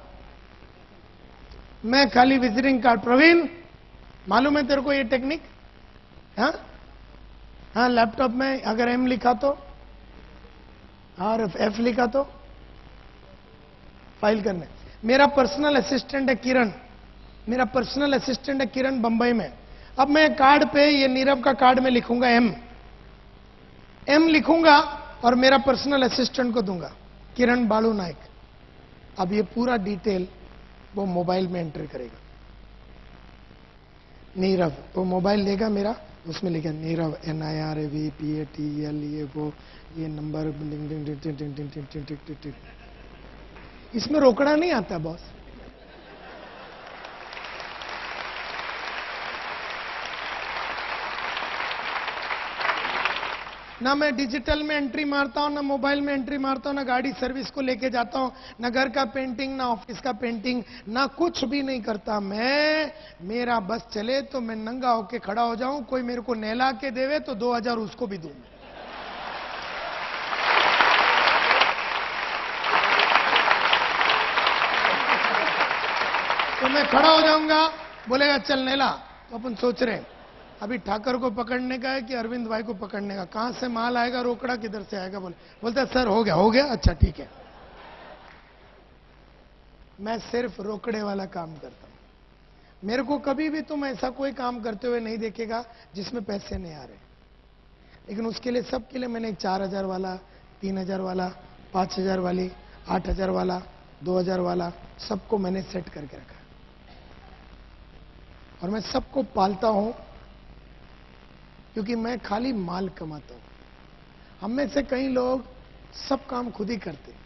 S1: मैं खाली विजिटिंग कार्ड। प्रवीण, मालूम है तेरे को ये टेक्निक? हाँ, लैपटॉप में अगर एम लिखा तो और एफ लिखा तो फाइल करने। मेरा पर्सनल असिस्टेंट है किरण, मेरा पर्सनल असिस्टेंट है किरण बंबई में। अब मैं कार्ड पे, ये नीरव का कार्ड में लिखूंगा एम, एम लिखूंगा और मेरा पर्सनल असिस्टेंट को दूंगा, किरण बालू नायक। अब ये पूरा डिटेल वो मोबाइल में एंटर करेगा। नीरव, वो मोबाइल लेगा मेरा, उसमें लिखा नीरव NIRAVPATEL, ये नंबर, इसमें रोकड़ा नहीं आता बॉस। ना मैं डिजिटल में एंट्री मारता हूं, ना मोबाइल में एंट्री मारता हूं, ना गाड़ी सर्विस को लेके जाता हूं, ना घर का पेंटिंग, ना ऑफिस का पेंटिंग, ना कुछ भी नहीं करता मैं। मेरा बस चले तो मैं नंगा होके खड़ा हो जाऊं, कोई मेरे को नहला के देवे तो 2000 उसको भी दूं। तो मैं खड़ा हो जाऊंगा, बोलेगा चल नहला, तो अपन सोच रहे हैं अभी ठाकर को पकड़ने का है कि अरविंद भाई को पकड़ने का, कहां से माल आएगा, रोकड़ा किधर से आएगा, बोलता सर हो गया, अच्छा ठीक है। मैं सिर्फ रोकड़े वाला काम करता हूं। मेरे को कभी भी तुम ऐसा कोई काम करते हुए नहीं देखेगा जिसमें पैसे नहीं आ रहे। लेकिन उसके लिए, सबके लिए मैंने 4000 वाला, 3000 वाला, 5000 वाली, 8000 वाला, 2000 वाला, सबको मैंने सेट करके रखा और मैं सबको पालता हूं, क्योंकि मैं खाली माल कमाता हूं। हम में से कई लोग सब काम खुद ही करते हैं।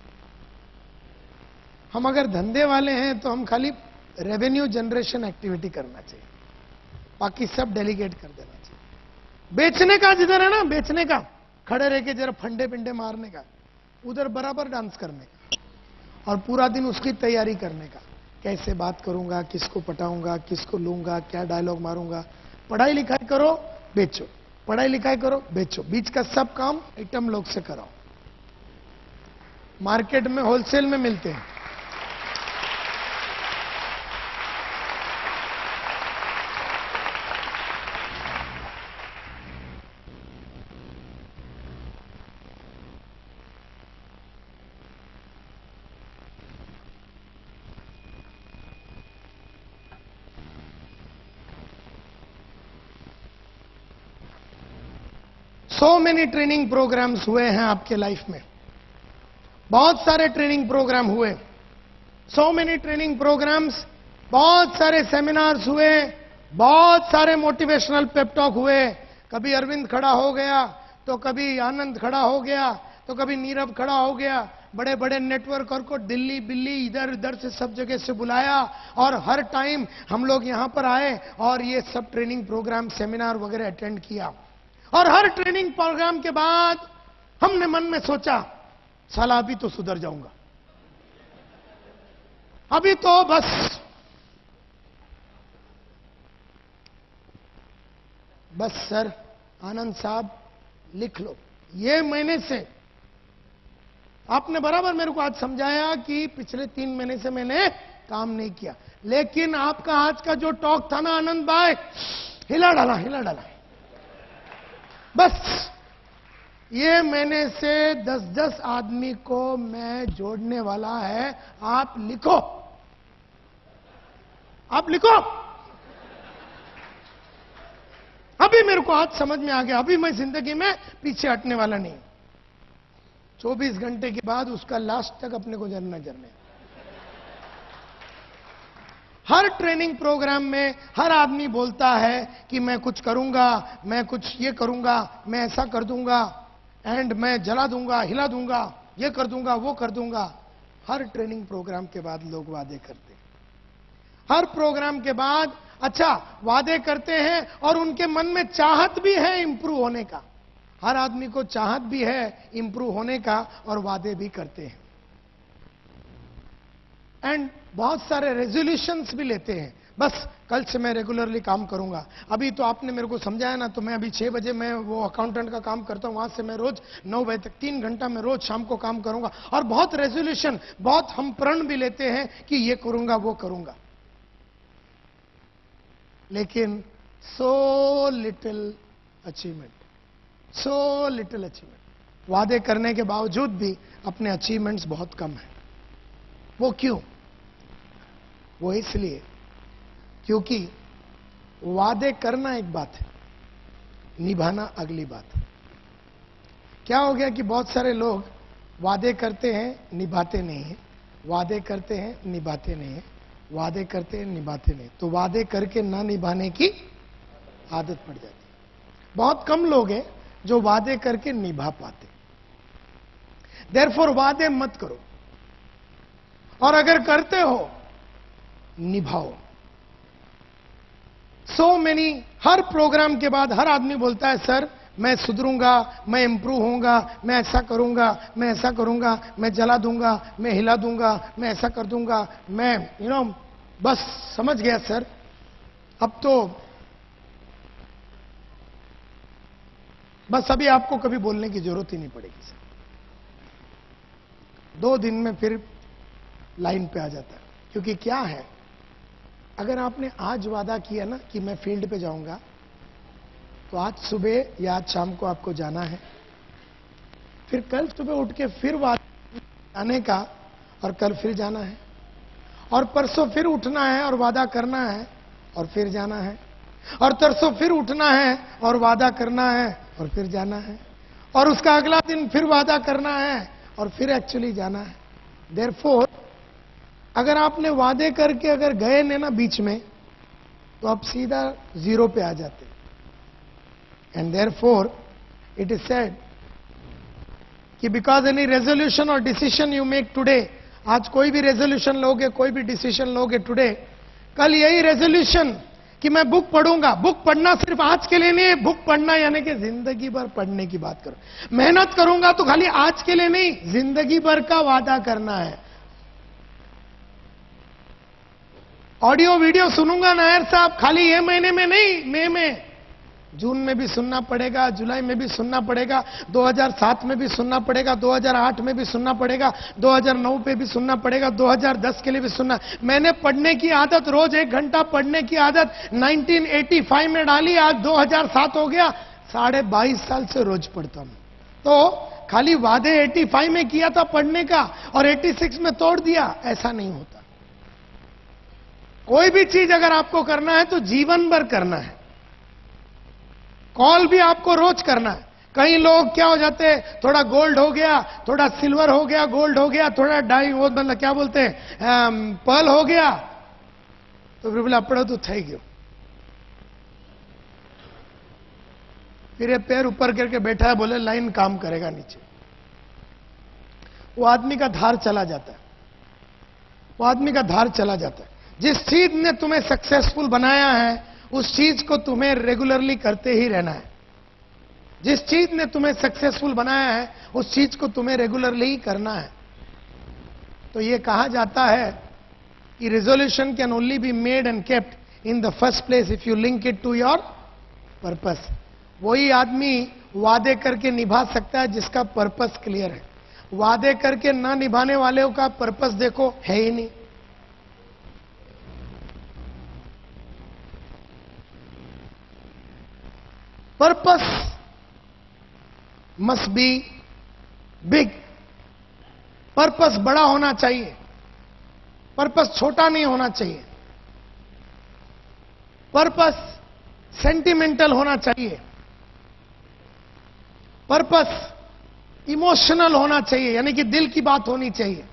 S1: हम अगर धंधे वाले हैं तो हम खाली रेवेन्यू जनरेशन एक्टिविटी करना चाहिए, बाकी सब डेलीगेट कर देना चाहिए। बेचने का जिधर है ना, बेचने का, खड़े रह के जरा फंडे पिंडे मारने का, उधर बराबर डांस करने का और पूरा दिन उसकी तैयारी करने का, कैसे बात करूंगा, किसको पटाऊंगा, किसको लूंगा, क्या डायलॉग मारूंगा। पढ़ाई लिखाई करो, बेचो, पढ़ाई लिखाई करो, बेचो, बीच का सब काम आइटम लोग से कराओ। मार्केट में होलसेल में मिलते हैं। सो मेनी ट्रेनिंग प्रोग्राम्स हुए हैं आपके लाइफ में, बहुत सारे ट्रेनिंग प्रोग्राम हुए, सो मेनी ट्रेनिंग प्रोग्राम्स, बहुत सारे सेमिनार्स हुए, बहुत सारे मोटिवेशनल पेप टॉक हुए। कभी अरविंद खड़ा हो गया, तो कभी आनंद खड़ा हो गया, तो कभी नीरव खड़ा हो गया। बड़े बड़े नेटवर्कर को दिल्ली बिल्ली इधर उधर से सब जगह से बुलाया और हर टाइम हम लोग यहां पर आए और ये सब ट्रेनिंग प्रोग्राम, सेमिनार वगैरह अटेंड किया। और हर ट्रेनिंग प्रोग्राम के बाद हमने मन में सोचा, साला अभी तो सुधर जाऊंगा, अभी तो बस सर, आनंद साहब लिख लो। ये महीने से आपने बराबर मेरे को आज समझाया कि पिछले 3 महीने से मैंने काम नहीं किया, लेकिन आपका आज का जो टॉक था ना आनंद भाई, हिला डाला। बस ये महीने से 10-10 आदमी को मैं जोड़ने वाला है। आप लिखो। अभी मेरे को आज समझ में आ गया, अभी मैं जिंदगी में पीछे हटने वाला नहीं। 24 घंटे के बाद उसका लास्ट तक अपने को जरने। हर ट्रेनिंग प्रोग्राम में हर आदमी बोलता है कि मैं कुछ करूंगा, मैं कुछ ये करूंगा, मैं ऐसा कर दूंगा, एंड मैं जला दूंगा, हिला दूंगा, ये कर दूंगा, वो कर दूंगा। हर ट्रेनिंग प्रोग्राम के बाद लोग वादे करते हैं। हर प्रोग्राम के बाद अच्छा वादे करते हैं और उनके मन में चाहत भी है इंप्रूव होने का। हर आदमी को चाहत भी है इंप्रूव होने का और वादे भी करते हैं। एंड बहुत सारे रेजोल्यूशंस भी लेते हैं, बस कल से मैं रेगुलरली काम करूंगा। अभी तो आपने मेरे को समझाया ना, तो मैं अभी 6 बजे मैं वो अकाउंटेंट का काम करता हूं, वहां से मैं रोज 9 बजे तक 3 घंटा मैं रोज शाम को काम करूंगा। और बहुत रेजोल्यूशन, बहुत हम प्रण भी लेते हैं कि ये करूंगा, वो करूंगा, लेकिन सो लिटिल अचीवमेंट। वादे करने के बावजूद भी अपने अचीवमेंट्स बहुत कम है। वो क्यों? वो इसलिए क्योंकि वादे करना एक बात है, निभाना अगली बात है। क्या हो गया कि बहुत सारे लोग वादे करते हैं, निभाते नहीं हैं, वादे करते हैं, निभाते नहीं हैं, वादे करते हैं, निभाते नहीं, तो वादे करके ना निभाने की आदत पड़ जाती है। बहुत कम लोग हैं जो वादे करके निभा पाते। देयरफॉर वादे मत करो, और अगर करते हो निभाओ। सो मेनी, हर प्रोग्राम के बाद हर आदमी बोलता है सर मैं सुधरूंगा, मैं इंप्रूव होऊंगा, मैं ऐसा करूंगा, मैं ऐसा करूंगा, मैं जला दूंगा, मैं हिला दूंगा, मैं ऐसा कर दूंगा, मैं बस समझ गया सर, अब तो बस अभी आपको कभी बोलने की जरूरत ही नहीं पड़ेगी सर। 2 दिन में फिर लाइन पे आ जाता है। क्योंकि क्या है, अगर आपने आज वादा किया ना कि मैं फील्ड पे जाऊंगा, तो आज सुबह या आज शाम को आपको जाना है, फिर कल सुबह उठ के फिर वादा आने का, और कल फिर जाना है, और परसों फिर उठना है और वादा करना है और फिर जाना है, और तरसों फिर उठना है और वादा करना है और फिर जाना है, और उसका अगला दिन फिर वादा करना है और फिर एक्चुअली जाना है। देयरफॉर अगर आपने वादे करके अगर गए ने ना बीच में, तो आप सीधा 0 पे आ जाते। And therefore it is said कि बिकॉज एनी रेजोल्यूशन और डिसीजन यू मेक टुडे, आज कोई भी रेजोल्यूशन लोगे, कोई भी डिसीजन लोगे टुडे, कल यही रेजोल्यूशन कि मैं बुक पढ़ूंगा। बुक पढ़ना सिर्फ आज के लिए नहीं है, बुक पढ़ना यानी कि जिंदगी भर पढ़ने की बात करो। मेहनत करूंगा तो खाली आज के लिए नहीं, जिंदगी भर का वादा करना है। ऑडियो वीडियो सुनूंगा नायर साहब, खाली ये महीने में नहीं, मई में, जून में भी सुनना पड़ेगा, जुलाई में भी सुनना पड़ेगा, 2007 में भी सुनना पड़ेगा, 2008 में भी सुनना पड़ेगा, 2009 पे भी सुनना पड़ेगा, 2010 के लिए भी सुनना। मैंने पढ़ने की आदत, रोज 1 घंटा पढ़ने की आदत 1985 में डाली, आज 2007 हो गया, 22.5 साल से रोज पढ़ता हूं। तो खाली वादे 85 में किया था पढ़ने का और 86 में तोड़ दिया, ऐसा नहीं होता। कोई भी चीज अगर आपको करना है तो जीवन भर करना है। कॉल भी आपको रोज करना है। कई लोग क्या हो जाते हैं, थोड़ा गोल्ड हो गया, थोड़ा सिल्वर हो गया, गोल्ड हो गया, थोड़ा डाई वो मतलब क्या बोलते हैं पर्ल हो गया, तो फिर बोले अपड़ो तो थई गयो, फिर ये पैर ऊपर करके बैठा है, बोले लाइन काम करेगा नीचे। वो आदमी का धार चला जाता है, वो आदमी का धार चला जाता है। जिस चीज ने तुम्हें सक्सेसफुल बनाया है उस चीज को तुम्हें रेगुलरली करते ही रहना है। जिस चीज ने तुम्हें सक्सेसफुल बनाया है उस चीज को तुम्हें रेगुलरली ही करना है। तो ये कहा जाता है कि resolution can only be made and kept in the first place if you link it to your purpose. वही आदमी वादे करके निभा सकता है जिसका पर्पस क्लियर है। वादे करके ना निभाने वाले का पर्पस देखो है ही नहीं। Purpose must B big. Purpose बड़ा होना चाहिए, पर्पस छोटा नहीं होना चाहिए। पर्पस सेंटिमेंटल होना चाहिए, पर्पस इमोशनल होना चाहिए, यानी कि दिल की बात होनी चाहिए।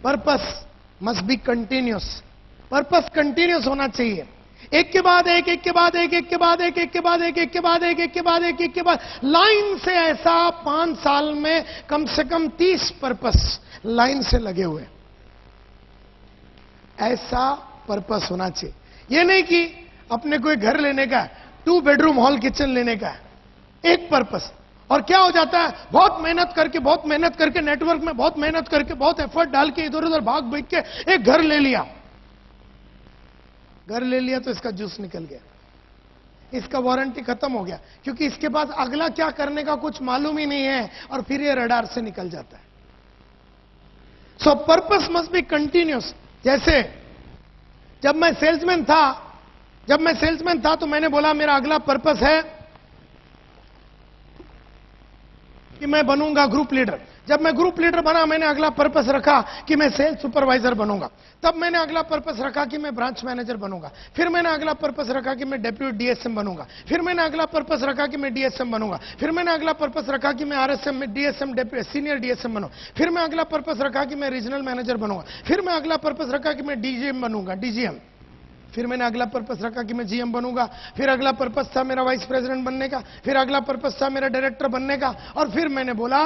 S1: Purpose must be continuous, purpose continuous होना चाहिए। एक के बाद एक, एक के बाद एक, एक के बाद एक, एक के बाद एक, एक के बाद एक, एक के बाद एक, एक के बाद लाइन से ऐसा 5 साल में कम से कम 30 पर्पस लाइन से लगे हुए। ऐसा पर्पस होना चाहिए। यह नहीं कि अपने कोई घर लेने का, 2 बेडरूम हॉल किचन लेने का, एक पर्पस। और क्या हो जाता है, बहुत मेहनत करके नेटवर्क में बहुत मेहनत करके बहुत एफर्ट डाल के इधर उधर भाग भाग के एक घर ले लिया। घर ले लिया तो इसका जूस निकल गया, इसका वारंटी खत्म हो गया, क्योंकि इसके पास अगला क्या करने का कुछ मालूम ही नहीं है, और फिर ये रडार से निकल जाता है। सो पर्पस मस्ट बी कंटिन्यूस। जैसे जब मैं सेल्समैन था तो मैंने बोला मेरा अगला पर्पस है कि मैं बनूंगा ग्रुप लीडर। जब मैं ग्रुप लीडर बना, मैंने अगला पर्पस रखा कि मैं सेल्स सुपरवाइजर बनूंगा। तब मैंने अगला पर्पस रखा कि मैं ब्रांच मैनेजर बनूंगा। फिर मैंने अगला पर्पस रखा कि मैं डेप्यूटी डीएसएम बनूंगा। फिर मैंने अगला पर्पस रखा कि मैं डीएसएम बनूंगा। फिर मैंने अगला पर्पस रखा कि मैं आरएसएम में डीएसएम सीनियर डीएसएम बनूंगा। फिर मैं अगला पर्पस रखा कि मैं रीजनल मैनेजर बनूंगा। फिर मैं अगला पर्पस रखा कि मैं डीजीएम बनूंगा, डीजीएम। फिर मैंने अगला पर्पस रखा कि मैं जीएम बनूंगा। फिर अगला पर्पस था मेरा वाइस प्रेसिडेंट बनने का। फिर अगला पर्पस था मेरा डायरेक्टर बनने का। और फिर मैंने बोला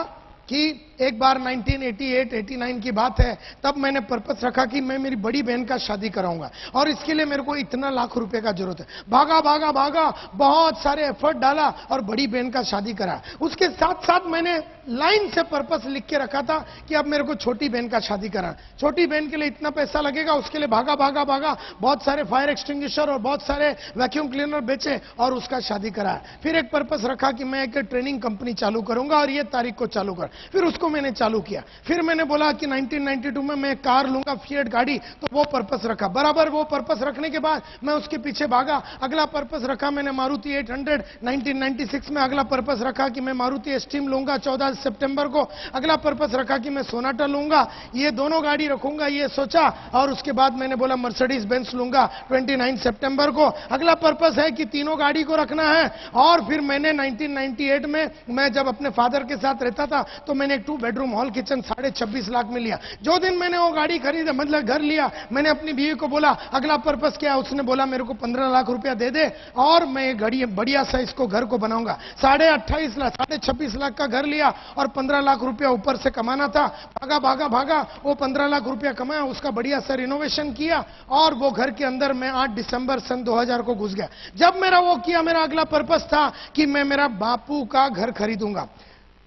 S1: कि एक बार 1988-89 की बात है, तब मैंने पर्पस रखा कि मैं मेरी बड़ी बहन का शादी कराऊंगा और इसके लिए मेरे को इतना लाख रुपए का जरूरत है। भागा भागा भागा, बहुत सारे एफर्ट डाला और बड़ी बहन का शादी करा। उसके साथ साथ मैंने लाइन से पर्पस लिख के रखा था कि अब मेरे को छोटी बहन का शादी करा। छोटी बहन के लिए इतना पैसा लगेगा, उसके लिए भागा भागा भागा, बहुत सारे फायर एक्सटिंग्विशर और बहुत सारे वैक्यूम क्लीनर बेचे और उसका शादी करा। फिर एक पर्पस रखा कि मैं एक ट्रेनिंग कंपनी चालू करूंगा और ये तारीख को चालू कर। फिर उसको मैंने चालू किया। फिर मैंने बोला कि 1992 में मैं कार लूंगा, फिएट गाड़ी, तो वो पर्पस रखा। बराबर वो पर्पस रखने के बाद मैं उसके पीछे भागा। अगला पर्पस रखा मैंने मारुति 800। 1996 में अगला पर्पस रखा कि मैं मारुति एस्टीम लूंगा 14 सितंबर को। अगला पर्पस रखा कि मैं सोनाटा लूंगा, ये दोनों गाड़ी रखूंगा, ये सोचा। और उसके बाद मैंने बोला मर्सिडीज बेंज लूंगा 29 सितंबर को। अगला पर्पस है कि तीनों गाड़ी को रखना है। और फिर मैंने 1998 में, मैं जब अपने फादर के साथ रहता था, तो मैंने एक 2 बेडरूम हॉल किचन 26.5 लाख में लिया। जो दिन मैंने वो गाड़ी खरीदा, मतलब घर लिया, मैंने अपनी बीवी को बोला अगला पर्पस क्या है? उसने बोला मेरे को 15 लाख रुपया दे दे और मैं घड़ी बढ़िया सा इसको घर को बनाऊंगा। 26.5 लाख का घर लिया और 15 लाख रुपया ऊपर से कमाना था। भागा भागा भागा, वो 15 लाख रुपया कमाया, उसका बढ़िया सा रिनोवेशन किया और वो घर के अंदर मैं 8 दिसंबर सन 2000 को घुस गया। जब मेरा वो किया, मेरा अगला पर्पस था कि मैं मेरा बापू का घर खरीदूंगा।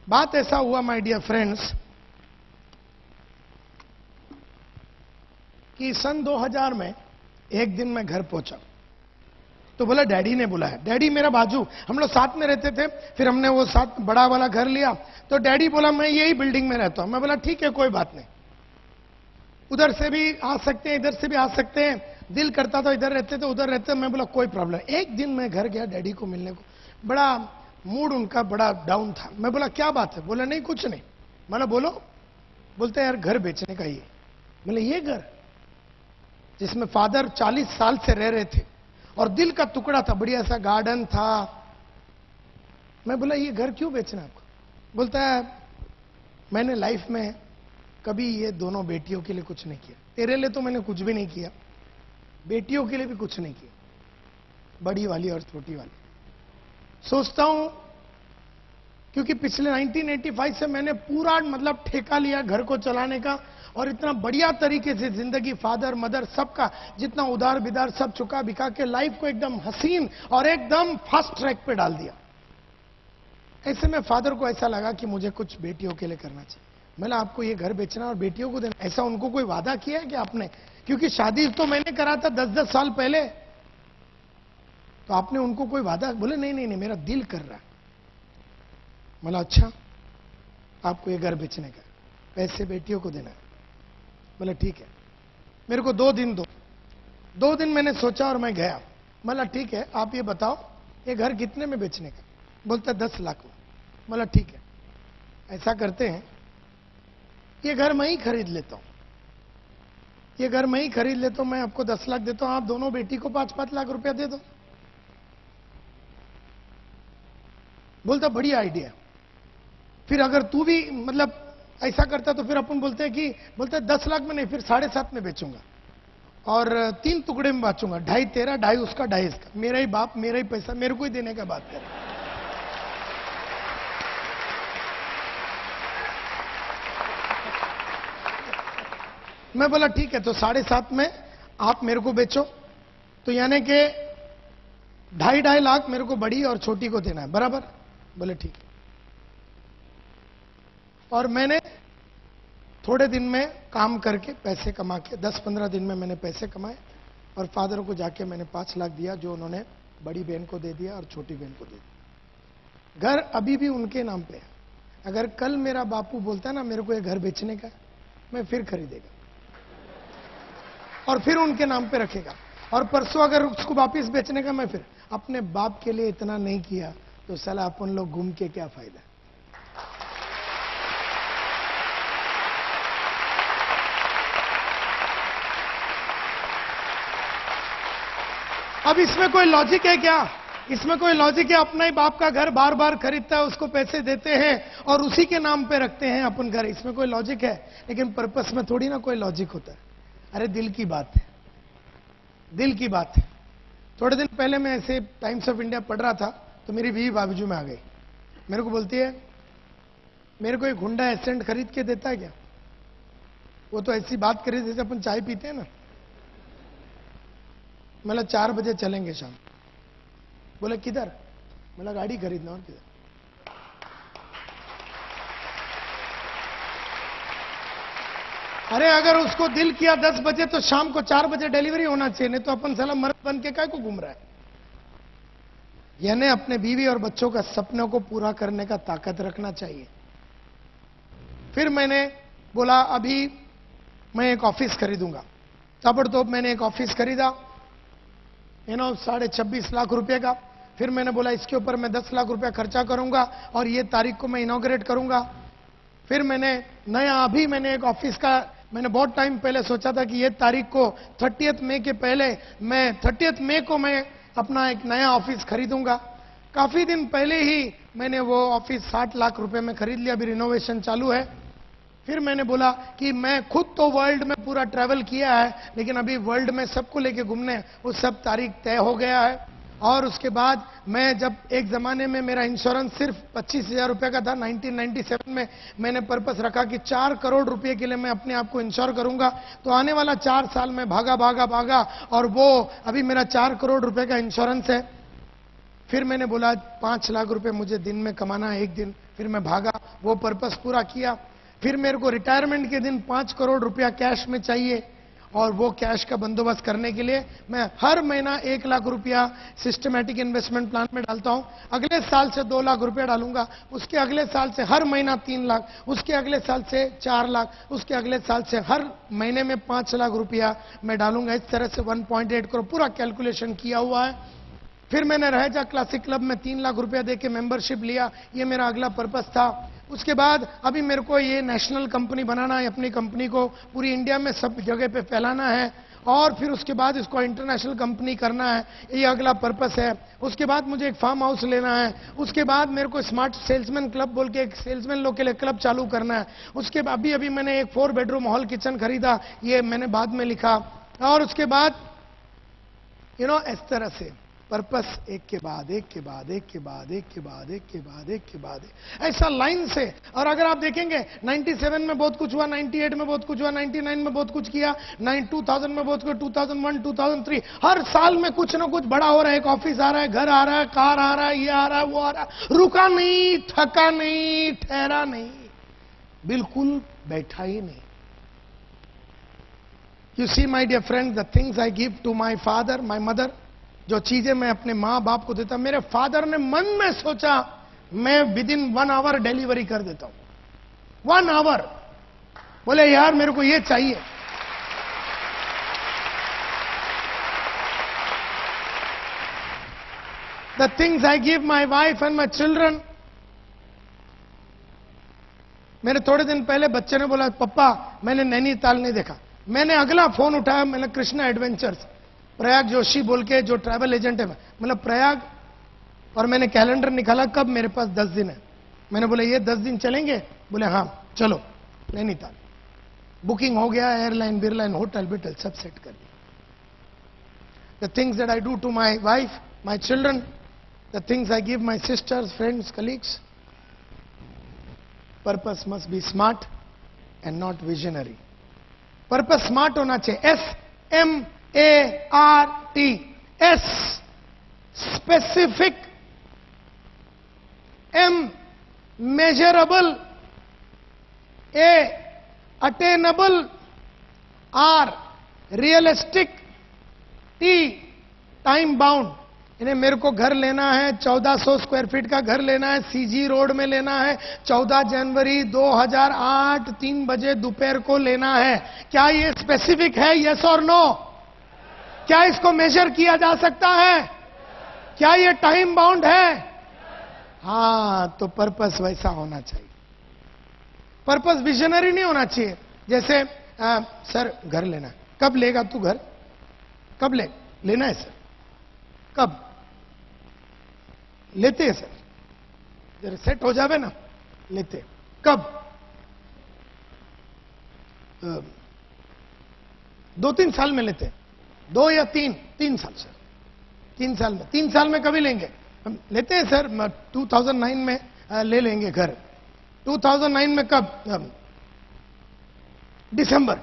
S1: बात ऐसा हुआ माय डियर फ्रेंड्स कि सन 2000 में एक दिन मैं घर पहुंचा तो बोला डैडी ने बुलाया। डैडी मेरा बाजू, हम लोग साथ में रहते थे। फिर हमने वो साथ बड़ा वाला घर लिया तो डैडी बोला मैं यही बिल्डिंग में रहता हूं। मैं बोला ठीक है, कोई बात नहीं, उधर से भी आ सकते हैं, इधर से भी आ सकते हैं, दिल करता था इधर रहते तो उधर रहते। मैं बोला कोई प्रॉब्लम। एक दिन मैं घर गया डैडी को मिलने को, बड़ा मूड उनका बड़ा डाउन था। मैं बोला क्या बात है? बोला नहीं कुछ नहीं। मैंने बोलो? बोलते यार घर बेचने का ये। बोले ये घर जिसमें फादर 40 साल से रह रहे थे और दिल का टुकड़ा था, बढ़िया सा गार्डन था। मैं बोला ये घर क्यों बेचना आपको? बोलता है मैंने लाइफ में कभी ये दोनों बेटियों के लिए कुछ नहीं किया। तेरे लिए तो मैंने कुछ भी नहीं किया, बेटियों के लिए भी कुछ नहीं किया, बड़ी वाली और छोटी वाली। सोचता हूं क्योंकि पिछले 1985 से मैंने पूरा मतलब ठेका लिया घर को चलाने का और इतना बढ़िया तरीके से जिंदगी, फादर मदर सबका जितना उधार बिदार सब चुका बिका के लाइफ को एकदम हसीन और एकदम फास्ट ट्रैक पे डाल दिया। ऐसे में फादर को ऐसा लगा कि मुझे कुछ बेटियों के लिए करना चाहिए। मैंने आपको ये घर बेचना और बेटियों को देना, ऐसा उनको कोई वादा किया है कि आपने? क्योंकि शादी तो मैंने करा था 10-10 साल पहले, तो आपने उनको कोई वादा? बोले नहीं नहीं नहीं, मेरा दिल कर रहा है। बोला अच्छा, आपको ये घर बेचने का, पैसे बेटियों को देना है। बोला ठीक है, मेरे को 2 दिन दो। 2 दिन मैंने सोचा और मैं गया। बोला ठीक है, आप ये बताओ ये घर कितने में बेचने का? बोलता 10 लाख में। बोला ठीक है, ऐसा करते हैं, ये घर मैं ही खरीद लेता हूं, ये घर मैं ही खरीद लेता हूं, मैं आपको 10 लाख देता हूं, आप दोनों बेटी को 5-5 लाख रुपया दे दो। बोलता बढ़िया आइडिया। फिर अगर तू भी मतलब ऐसा करता तो फिर अपन बोलते हैं कि, बोलते 10 लाख में नहीं, फिर 7.5 में बेचूंगा और 3 टुकड़े में बांचूंगा, 2.5 तेरा, 2.5 उसका, 2.5 इसका। मेरा ही बाप, मेरा ही पैसा, मेरे को ही देने का बात कर। मैं बोला ठीक है, तो 7.5 में आप मेरे को बेचो, तो यानी कि 2.5 लाख मेरे को बड़ी और छोटी को देना है, बराबर? बोले ठीक है। और मैंने थोड़े दिन में काम करके पैसे कमा के 10-15 दिन में मैंने पैसे कमाए और फादर को जाके मैंने 5 लाख दिया, जो उन्होंने बड़ी बहन को दे दिया और छोटी बहन को दे दिया। घर अभी भी उनके नाम पे है। अगर कल मेरा बापू बोलता है ना मेरे को ये घर बेचने का, मैं फिर खरीदेगा और फिर उनके नाम पे रखेगा। और परसों अगर उसको वापिस बेचने का, मैं फिर अपने बाप के लिए इतना नहीं किया तो साला अपन लोग घूम के क्या फायदा। अब इसमें कोई लॉजिक है क्या? इसमें कोई लॉजिक है? अपना ही बाप का घर बार बार खरीदता है, उसको पैसे देते हैं और उसी के नाम पे रखते हैं अपन घर, इसमें कोई लॉजिक है? लेकिन पर्पस में थोड़ी ना कोई लॉजिक होता है। अरे दिल की बात है, दिल की बात है। थोड़े दिन पहले मैं ऐसे टाइम्स ऑफ इंडिया पढ़ रहा था, तो मेरी बीवी बाजू में आ गई, मेरे को बोलती है, मेरे को एक हुंडा एसेंट खरीद के देता है क्या? वो तो ऐसी बात करी जैसे अपन चाय पीते हैं ना। मतलब 4 बजे चलेंगे शाम। बोले किधर? मतलब गाड़ी खरीदना। और किधर? अरे अगर उसको दिल किया 10 बजे तो शाम को 4 बजे डिलीवरी होना चाहिए, नहीं तो अपन साला मर्द बन के काय को घूम रहा है। यानी अपने बीवी और बच्चों का सपनों को पूरा करने का ताकत रखना चाहिए। फिर मैंने बोला अभी मैं एक ऑफिस खरीदूंगा। ताबड़तोड़ मैंने एक ऑफिस खरीदा, 26.5 लाख रुपए का। फिर मैंने बोला इसके ऊपर मैं 10 लाख रुपया खर्चा करूंगा और ये तारीख को मैं इनॉग्रेट करूंगा। फिर मैंने अभी मैंने एक ऑफिस का, मैंने बहुत टाइम पहले सोचा था कि ये तारीख को 30 मई के पहले, मैं 30 मई को मैं अपना एक नया ऑफिस खरीदूंगा। काफी दिन पहले ही मैंने वो ऑफिस 60 लाख रुपए में खरीद लिया, अभी रिनोवेशन चालू है। फिर मैंने बोला कि मैं खुद तो वर्ल्ड में पूरा ट्रैवल किया है, लेकिन अभी वर्ल्ड में सबको लेके घूमने, वो सब तारीख तय हो गया है। और उसके बाद मैं जब एक जमाने में मेरा इंश्योरेंस सिर्फ 25,000 रुपए का था, 1997 में मैंने पर्पस रखा कि 4 करोड़ रुपए के लिए मैं अपने आप को इंश्योर करूंगा। तो आने वाला 4 साल में भागा और वो अभी मेरा 4 करोड़ रुपए का इंश्योरेंस है। फिर मैंने बोला 5 लाख रुपए मुझे दिन में कमाना है एक दिन। फिर मैं भागा, वो पर्पस पूरा किया। फिर मेरे को रिटायरमेंट के दिन 5 करोड़ रुपया कैश में चाहिए, और वो कैश का बंदोबस्त करने के लिए मैं हर महीना 1 लाख रुपया सिस्टमैटिक इन्वेस्टमेंट प्लान में डालता हूं। अगले साल से 2 लाख रुपया डालूंगा, उसके अगले साल से हर महीना 3 लाख, उसके अगले साल से 4 लाख, उसके अगले साल से हर महीने में 5 लाख रुपया मैं डालूंगा। इस तरह से 1.8 करोड़ पूरा कैलकुलेशन किया हुआ है। फिर मैंने रहेजा क्लासिक क्लब में 3 लाख रुपया देके मेंबरशिप लिया, ये मेरा अगला पर्पस था। उसके बाद अभी मेरे को ये नेशनल कंपनी बनाना है, अपनी कंपनी को पूरी इंडिया में सब जगह पे फैलाना है, और फिर उसके बाद इसको इंटरनेशनल कंपनी करना है, ये अगला पर्पस है। उसके बाद मुझे एक फार्म हाउस लेना है। उसके बाद मेरे को स्मार्ट सेल्समैन क्लब बोल के एक सेल्समैन लोग के लिए क्लब चालू करना है। उसके बाद अभी मैंने एक 4 बेडरूम हॉल किचन खरीदा, ये मैंने बाद में लिखा। और उसके बाद इस तरह से पर्पस एक के बाद एक के बाद एक के बाद एक के बाद एक के बाद एक के बाद ऐसा लाइन से। और अगर आप देखेंगे 97 में बहुत कुछ हुआ, 98 में बहुत कुछ हुआ, 99 में बहुत कुछ किया, 2000 में बहुत कुछ, 2001, 2003, हर साल में कुछ ना कुछ बड़ा हो रहा है। एक ऑफिस आ रहा है, घर आ रहा है, कार आ रहा है, ये आ रहा है, वो आ रहा है। रुका नहीं, थका नहीं, ठहरा नहीं, बिल्कुल बैठा ही नहीं। You see my dear friend, the things I give to my father, my mother, जो चीजें मैं अपने मां बाप को देता, मेरे फादर ने मन में सोचा मैं विदिन 1 आवर डिलीवरी कर देता हूं। 1 आवर। बोले यार मेरे को ये चाहिए। The things I give my wife and my children. मेरे थोड़े दिन पहले बच्चे ने बोला पप्पा मैंने नैनीताल नहीं देखा। मैंने अगला फोन उठाया, मैंने कृष्णा एडवेंचर्स, प्रयाग जोशी बोल के जो ट्रैवल एजेंट है, मतलब प्रयाग, और मैंने कैलेंडर निकाला कब, मेरे पास 10 दिन है। मैंने बोला ये 10 दिन चलेंगे? बोले हाँ चलो नैनीताल। बुकिंग हो गया, एयरलाइन बिरलाइन होटल बिटल सब सेट कर दिया। The things that I do to my wife, my children, the things I give my sisters, friends, colleagues. Purpose must be smart and not visionary. Purpose smart होना चाहिए, SMART, S specific, M measurable, A attainable, R realistic, T time bound. इन्हें मेरे को घर लेना है, 1400 स्क्वायर फीट का घर लेना है, CG रोड में लेना है, 14 जनवरी 2008 3 बजे दोपहर को लेना है। क्या ये स्पेसिफिक है? यस और नो? क्या इसको मेजर किया जा सकता है? क्या ये टाइम बाउंड है? हां, तो पर्पस वैसा होना चाहिए। पर्पस विजनरी नहीं होना चाहिए। जैसे सर घर लेना है, कब लेगा तू घर? कब लेना है सर? कब लेते हैं सर? जरा सेट हो जावे ना, लेते हैं। कब? 2-3 साल में लेते हैं। 2 या 3 साल सर, 3 साल में। 3 साल में कभी लेंगे? हम लेते हैं सर 2009 में ले लेंगे घर। 2009 में कब? दिसंबर,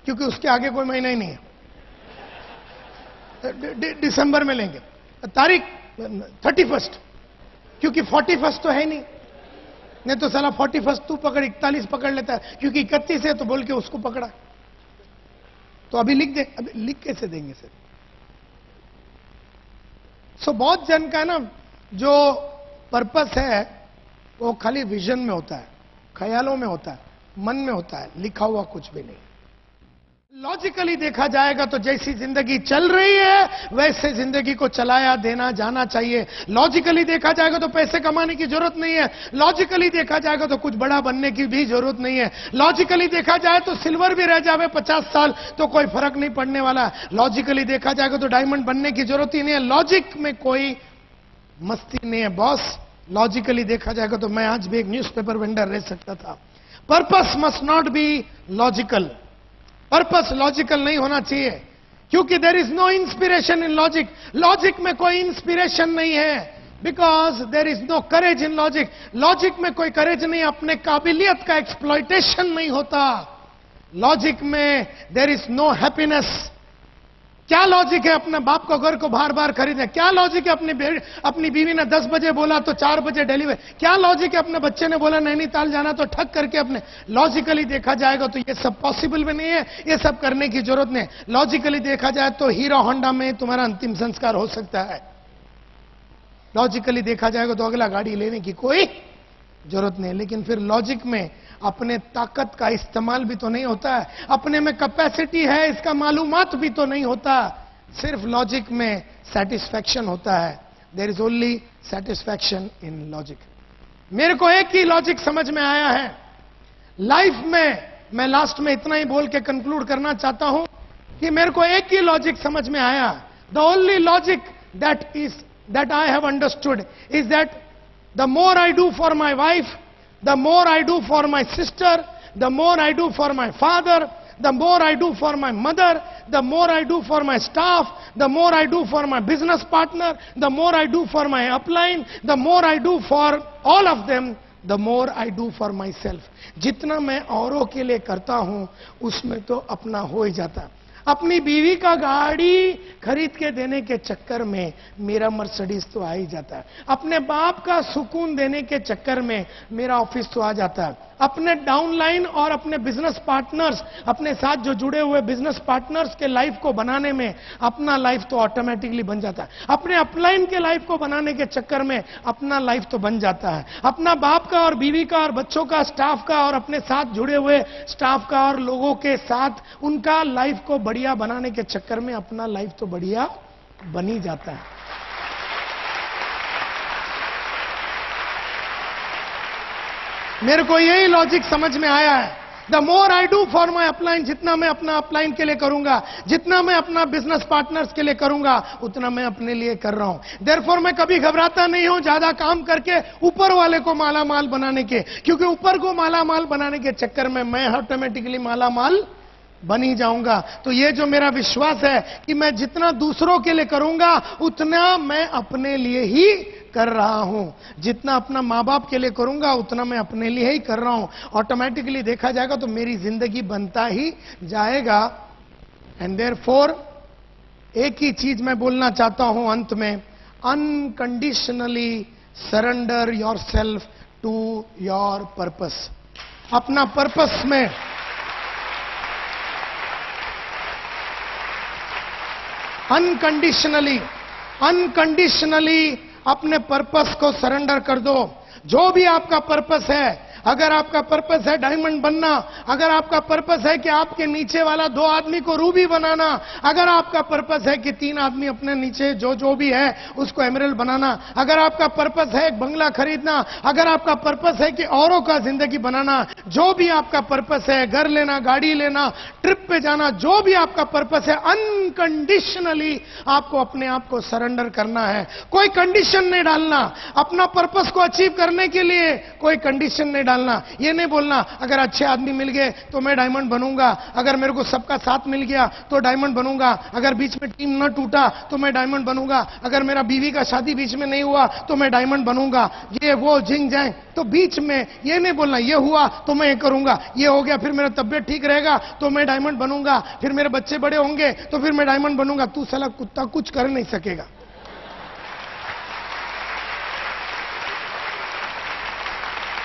S1: क्योंकि उसके आगे कोई महीना ही नहीं है। दिसंबर में लेंगे। तारीख 31, क्योंकि 41 तो है नहीं तो साला 41 तू पकड़, 41 पकड़ लेता है, क्योंकि 31 है तो बोल के उसको पकड़ा। तो अभी लिख दे। अभी लिख कैसे देंगे सर? सो बहुत जन का ना जो पर्पस है वो खाली विजन में होता है, ख्यालों में होता है, मन में होता है, लिखा हुआ कुछ भी नहीं। लॉजिकली देखा जाएगा तो जैसी जिंदगी चल रही है वैसे जिंदगी को चलाया देना जाना चाहिए। लॉजिकली देखा जाएगा तो पैसे कमाने की जरूरत नहीं है। लॉजिकली देखा जाएगा तो कुछ बड़ा बनने की भी जरूरत नहीं है। लॉजिकली देखा जाए तो सिल्वर भी रह जावे 50 साल तो कोई फर्क नहीं पड़ने वाला। लॉजिकली देखा जाएगा तो डायमंड बनने की जरूरत ही नहीं है। लॉजिक में कोई मस्ती नहीं है बॉस। लॉजिकली देखा जाएगा तो मैं आज भी एक न्यूज़पेपर वेंडर रह सकता था। Purpose must not be logical. Purpose logical नहीं होना चाहिए, क्योंकि there is no inspiration in logic. Logic में कोई इंस्पिरेशन नहीं है, because there is no courage in logic. Logic में कोई करेज नहीं, अपने काबिलियत का एक्सप्लॉइटेशन नहीं होता। लॉजिक में देर इज नो हैप्पीनेस। क्या लॉजिक है अपने बाप को घर को बार बार खरीदने? क्या लॉजिक है अपनी बीवी ने 10 बजे बोला तो 4 बजे डिलीवर? क्या लॉजिक है अपने बच्चे ने बोला नैनीताल जाना तो ठग करके अपने? लॉजिकली देखा जाएगा तो ये सब पॉसिबल भी नहीं है, ये सब करने की जरूरत नहीं। लॉजिकली देखा जाए तो हीरो होंडा में तुम्हारा अंतिम संस्कार हो सकता है। लॉजिकली देखा जाएगा तो अगला गाड़ी लेने की कोई जरूरत नहीं। लेकिन फिर लॉजिक में अपने ताकत का इस्तेमाल भी तो नहीं होता है, अपने में कैपेसिटी है इसका मालूमात भी तो नहीं होता। सिर्फ लॉजिक में सेटिस्फैक्शन होता है। There is only satisfaction in logic. मेरे को एक ही लॉजिक समझ में आया है लाइफ में। मैं लास्ट में इतना ही बोल के कंक्लूड करना चाहता हूं कि मेरे को एक ही लॉजिक समझ में आया। The only logic that I have understood is that the more I do for my wife, the more I do for my sister, the more I do for my father, the more I do for my mother, the more I do for my staff, the more I do for my business partner, the more I do for my upline, the more I do for all of them, the more I do for myself. जितना मैं औरों के लिए करता हूं उसमें तो अपना हो ही जाता। अपनी बीवी का गाड़ी खरीद के देने के चक्कर में मेरा मर्सिडीज तो आ ही जाता है। अपने बाप का सुकून देने के चक्कर में मेरा ऑफिस तो आ जाता है। अपने डाउनलाइन और अपने बिजनेस पार्टनर्स, अपने साथ जो जुड़े हुए बिजनेस पार्टनर्स के लाइफ को बनाने में अपना लाइफ तो ऑटोमेटिकली बन जाता है। अपने अपलाइन के लाइफ को बनाने के चक्कर में अपना लाइफ तो बन जाता है। अपना बाप का और बीवी का और बच्चों का, स्टाफ का और अपने साथ जुड़े हुए स्टाफ का और लोगों के साथ उनका लाइफ को बढ़िया बनाने के चक्कर में अपना लाइफ तो बढ़िया बन ही जाता है। मेरे को यही लॉजिक समझ में आया है। The more I do for my upline, जितना मैं अपना अपलाइन के लिए करूंगा, जितना मैं अपना बिजनेस पार्टनर्स के लिए करूंगा, उतना मैं अपने लिए कर रहा हूं। देयरफॉर मैं कभी घबराता नहीं हूं ज्यादा काम करके ऊपर वाले को माला माल बनाने के, क्योंकि ऊपर को माला माल बनाने के चक्कर में मैं ऑटोमेटिकली माला माल बन ही जाऊंगा। तो ये जो मेरा विश्वास है कि मैं जितना दूसरों के लिए करूंगा उतना मैं अपने लिए ही कर रहा हूं। जितना अपना माँ बाप के लिए करूंगा उतना मैं अपने लिए ही कर रहा हूं। ऑटोमेटिकली देखा जाएगा तो मेरी जिंदगी बनता ही जाएगा। एंड देयरफॉर एक ही चीज मैं बोलना चाहता हूं अंत में, unconditionally surrender your self to your purpose. अपना पर्पस में अनकंडीशनली अपने पर्पस को सरेंडर कर दो। जो भी आपका पर्पस है, अगर आपका पर्पस है डायमंड बनना, अगर आपका पर्पस है कि आपके नीचे वाला 2 आदमी को रूबी बनाना, अगर आपका पर्पस है कि 3 आदमी अपने नीचे जो भी है उसको एमरल्ड बनाना, अगर आपका पर्पस है एक बंगला खरीदना, अगर आपका पर्पस है कि औरों का जिंदगी बनाना, जो भी आपका पर्पस है, घर लेना, गाड़ी लेना, ट्रिप पे जाना, जो भी आपका पर्पस है, अनकंडीशनली आपको अपने आप को सरेंडर करना है। कोई कंडीशन नहीं डालना। अपना पर्पस को अचीव करने के लिए कोई कंडीशन नहीं डालना। ये नहीं बोलना अगर अच्छे आदमी मिल गए तो मैं डायमंड बनूंगा, अगर मेरे को सबका साथ मिल गया तो डायमंड बनूंगा, अगर बीच में टीम न टूटा तो मैं डायमंड बनूंगा, अगर मेरा बीवी का शादी बीच में नहीं हुआ तो मैं डायमंड बनूंगा, ये वो जिंग जाए। तो बीच में ये नहीं बोलना ये हुआ तो मैं ये करूंगा, ये हो गया फिर मेरा तबियत ठीक रहेगा तो मैं डायमंड बनूंगा, फिर मेरे बच्चे बड़े होंगे तो फिर मैं डायमंड बनूंगा। तू साला कुत्ता कुछ कर नहीं सकेगा।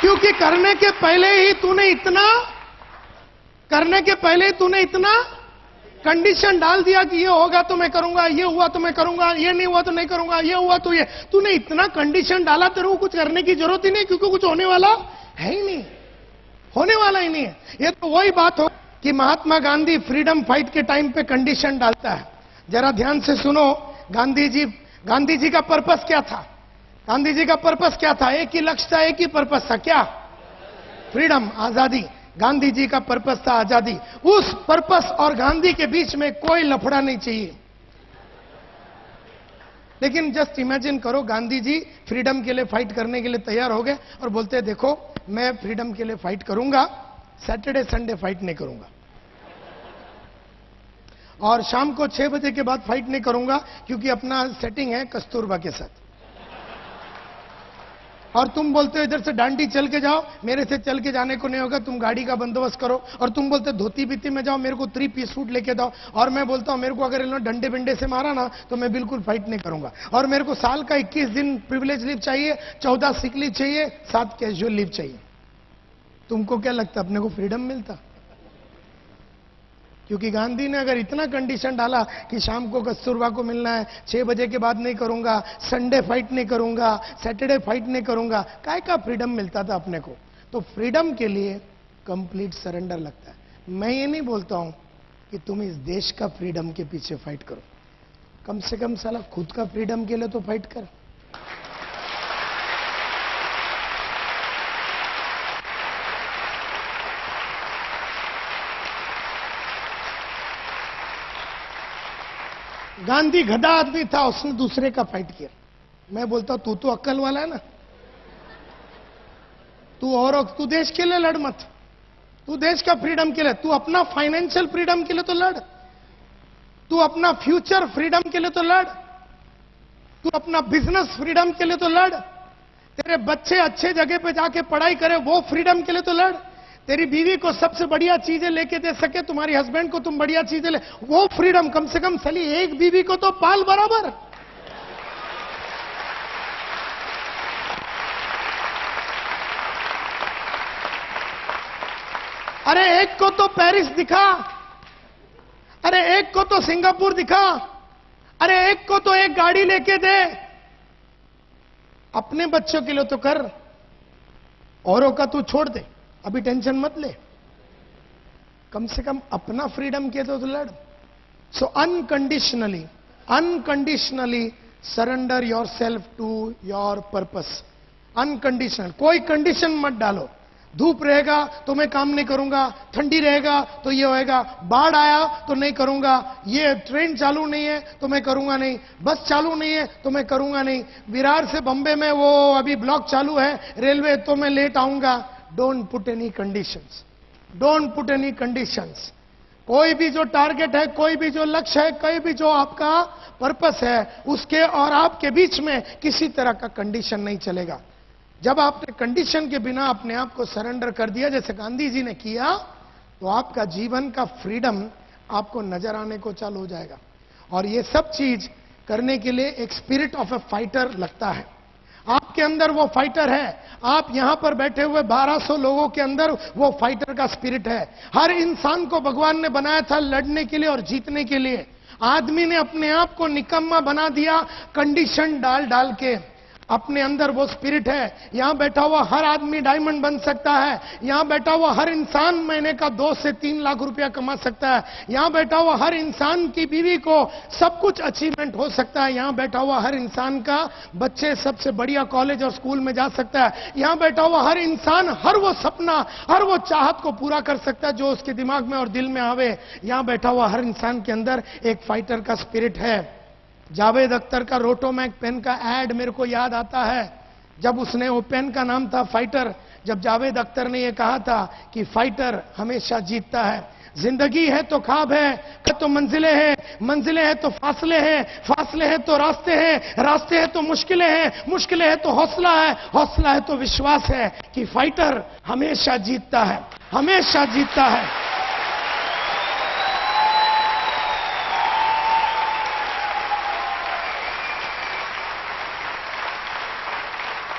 S1: क्योंकि करने के पहले ही तूने इतना कंडीशन डाल दिया कि ये होगा तो मैं करूंगा, ये हुआ तो मैं करूंगा, ये नहीं हुआ तो नहीं करूंगा, ये हुआ तो ये। तूने इतना कंडीशन डाला, तेरे को कुछ करने की जरूरत ही नहीं, क्योंकि कुछ होने वाला है ही नहीं, होने वाला ही नहीं है। ये तो वही बात हो कि महात्मा गांधी फ्रीडम फाइट के टाइम पे कंडीशन डालता है। जरा ध्यान से सुनो, गांधी जी का पर्पस क्या था? गांधी जी का पर्पस क्या था? एक ही लक्ष्य था, एक ही पर्पस था। क्या? फ्रीडम, आजादी। गांधी जी का पर्पस था आजादी। उस पर्पस और गांधी के बीच में कोई लफड़ा नहीं चाहिए। लेकिन जस्ट इमेजिन करो, गांधी जी फ्रीडम के लिए फाइट करने के लिए तैयार हो गए और बोलते हैं देखो मैं फ्रीडम के लिए फाइट करूंगा, सैटरडे संडे फाइट नहीं करूंगा, और शाम को 6 बजे के बाद फाइट नहीं करूंगा क्योंकि अपना सेटिंग है कस्तूरबा के साथ। और तुम बोलते हो इधर से डांडी चल के जाओ, मेरे से चल के जाने को नहीं होगा, तुम गाड़ी का बंदोबस्त करो। और तुम बोलते धोती बीती में जाओ, मेरे को 3 पीस सूट लेके जाओ। और मैं बोलता हूं मेरे को अगर इन्होंने डंडे बिंडे से मारा ना तो मैं बिल्कुल फाइट नहीं करूंगा। और मेरे को साल का 21 दिन प्रिविलेज लीव चाहिए, 14 सिक लीव चाहिए, 7 कैजुअल लीव चाहिए। तुमको क्या लगता अपने को फ्रीडम मिलता? क्योंकि गांधी ने अगर इतना कंडीशन डाला कि शाम को कस्तूरबा को मिलना है, 6 बजे के बाद नहीं करूंगा, संडे फाइट नहीं करूंगा, सैटरडे फाइट नहीं करूंगा, काय का फ्रीडम मिलता था अपने को? तो फ्रीडम के लिए कंप्लीट सरेंडर लगता है। मैं ये नहीं बोलता हूं कि तुम इस देश का फ्रीडम के पीछे फाइट करो, कम से कम साला खुद का फ्रीडम के लिए तो फाइट कर। गांधी गधा आदमी था, उसने दूसरे का फाइट किया। मैं बोलता हूं तू तो अक्ल वाला है ना, तू देश के लिए लड़ मत, तू देश का फ्रीडम के लिए, तू अपना फाइनेंशियल फ्रीडम के लिए तो लड़, तू अपना फ्यूचर फ्रीडम के लिए तो लड़, तू अपना बिजनेस फ्रीडम के लिए तो लड़, तेरे बच्चे अच्छे जगह पे जाके पढ़ाई करे वो फ्रीडम के लिए तो लड़, तेरी बीवी को सबसे बढ़िया चीजें लेके दे सके, तुम्हारी हस्बैंड को तुम बढ़िया चीजें ले, वो फ्रीडम। कम से कम सली एक बीवी को तो पाल बराबर। अरे एक को तो पेरिस दिखा, अरे एक को तो सिंगापुर दिखा, अरे एक को तो एक गाड़ी लेके दे। अपने बच्चों के लिए तो कर, औरों का तू छोड़ दे, अभी टेंशन मत ले, कम से कम अपना फ्रीडम के तो लड़। So unconditionally surrender your self to your purpose. Unconditional, कोई कंडीशन मत डालो। धूप रहेगा तो मैं काम नहीं करूंगा, ठंडी रहेगा तो ये होएगा, बाढ़ आया तो नहीं करूंगा, ये ट्रेन चालू नहीं है तो मैं करूंगा नहीं, बस चालू नहीं है तो मैं करूंगा नहीं, विरार से बंबई में वो अभी ब्लॉक चालू है रेलवे तो मैं लेट आऊंगा। Don't put any conditions, don't put any conditions. कोई भी जो टारगेट है, कोई भी जो लक्ष्य है, कोई भी जो आपका पर्पस है, उसके और आपके बीच में किसी तरह का कंडीशन नहीं चलेगा। जब आपने कंडीशन के बिना अपने आप को सरेंडर कर दिया जैसे गांधी जी ने किया, तो आपका जीवन का फ्रीडम आपको नजर आने को चालू हो जाएगा। और ये सब चीज करने के लिए एक स्पिरिट ऑफ ए फाइटर लगता है। आपके अंदर वो फाइटर है। आप यहां पर बैठे हुए 1200 लोगों के अंदर वो फाइटर का स्पिरिट है। हर इंसान को भगवान ने बनाया था लड़ने के लिए और जीतने के लिए। आदमी ने अपने आप को निकम्मा बना दिया कंडीशन डाल डाल के। अपने अंदर वो स्पिरिट है। यहां बैठा हुआ हर आदमी डायमंड बन सकता है। यहां बैठा हुआ हर इंसान महीने का 2 से 3 लाख रुपया कमा सकता है। यहां बैठा हुआ हर इंसान की बीवी को सब कुछ अचीवमेंट हो सकता है। यहां बैठा हुआ हर इंसान का बच्चे सबसे बढ़िया कॉलेज और स्कूल में जा सकता है। यहां बैठा हुआ हर इंसान हर वो सपना, हर वो चाहत को पूरा कर सकता है जो उसके दिमाग में और दिल में आवे। यहां बैठा हुआ हर इंसान के अंदर एक फाइटर का स्पिरिट है। जावेद अख्तर का रोटोमैक पेन का एड मेरे को याद आता है। जब उसने, वो पेन का नाम था फाइटर, जब जावेद अख्तर ने यह कहा था कि फाइटर हमेशा जीतता है। जिंदगी है तो ख्वाब है तो मंजिलें हैं, मंजिलें हैं तो फासले हैं, फासले हैं तो रास्ते हैं, रास्ते हैं तो मुश्किलें हैं, मुश्किलें हैं तो हौसला है, हौसला है तो विश्वास है कि फाइटर हमेशा जीतता है, हमेशा जीतता है।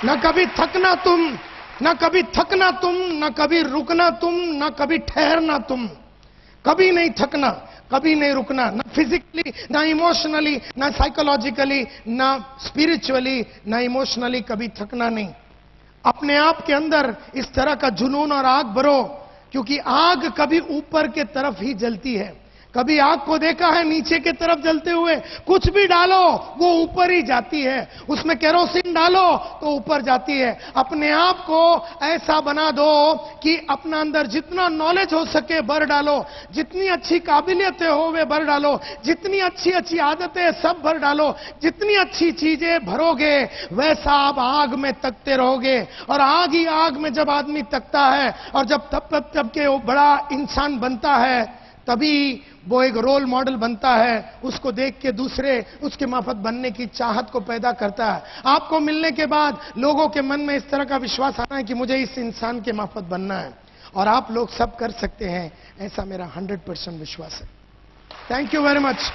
S1: न कभी थकना तुम, न कभी थकना तुम, न कभी रुकना तुम, न कभी ठहरना तुम। कभी नहीं थकना, कभी नहीं रुकना, ना फिजिकली, ना इमोशनली, ना साइकोलॉजिकली, ना स्पिरिचुअली, ना इमोशनली, कभी थकना नहीं। अपने आप के अंदर इस तरह का जुनून और आग भरो, क्योंकि आग कभी ऊपर के तरफ ही जलती है। कभी आग को देखा है नीचे की तरफ जलते हुए? कुछ भी डालो वो ऊपर ही जाती है। उसमें केरोसिन डालो तो ऊपर जाती है। अपने आप को ऐसा बना दो कि अपना अंदर जितना नॉलेज हो सके भर डालो, जितनी अच्छी काबिलियतें हो वे भर डालो, जितनी अच्छी अच्छी आदतें सब भर डालो। जितनी अच्छी चीजें भरोगे वैसा आप आग में तकते रहोगे। और आग ही आग में जब आदमी तकता है और जब तब के वो बड़ा इंसान बनता है, तभी वो एक रोल मॉडल बनता है। उसको देख के दूसरे उसके माफत बनने की चाहत को पैदा करता है। आपको मिलने के बाद लोगों के मन में इस तरह का विश्वास आना है कि मुझे इस इंसान के माफत बनना है, और आप लोग सब कर सकते हैं, ऐसा मेरा 100% विश्वास है। Thank you very much.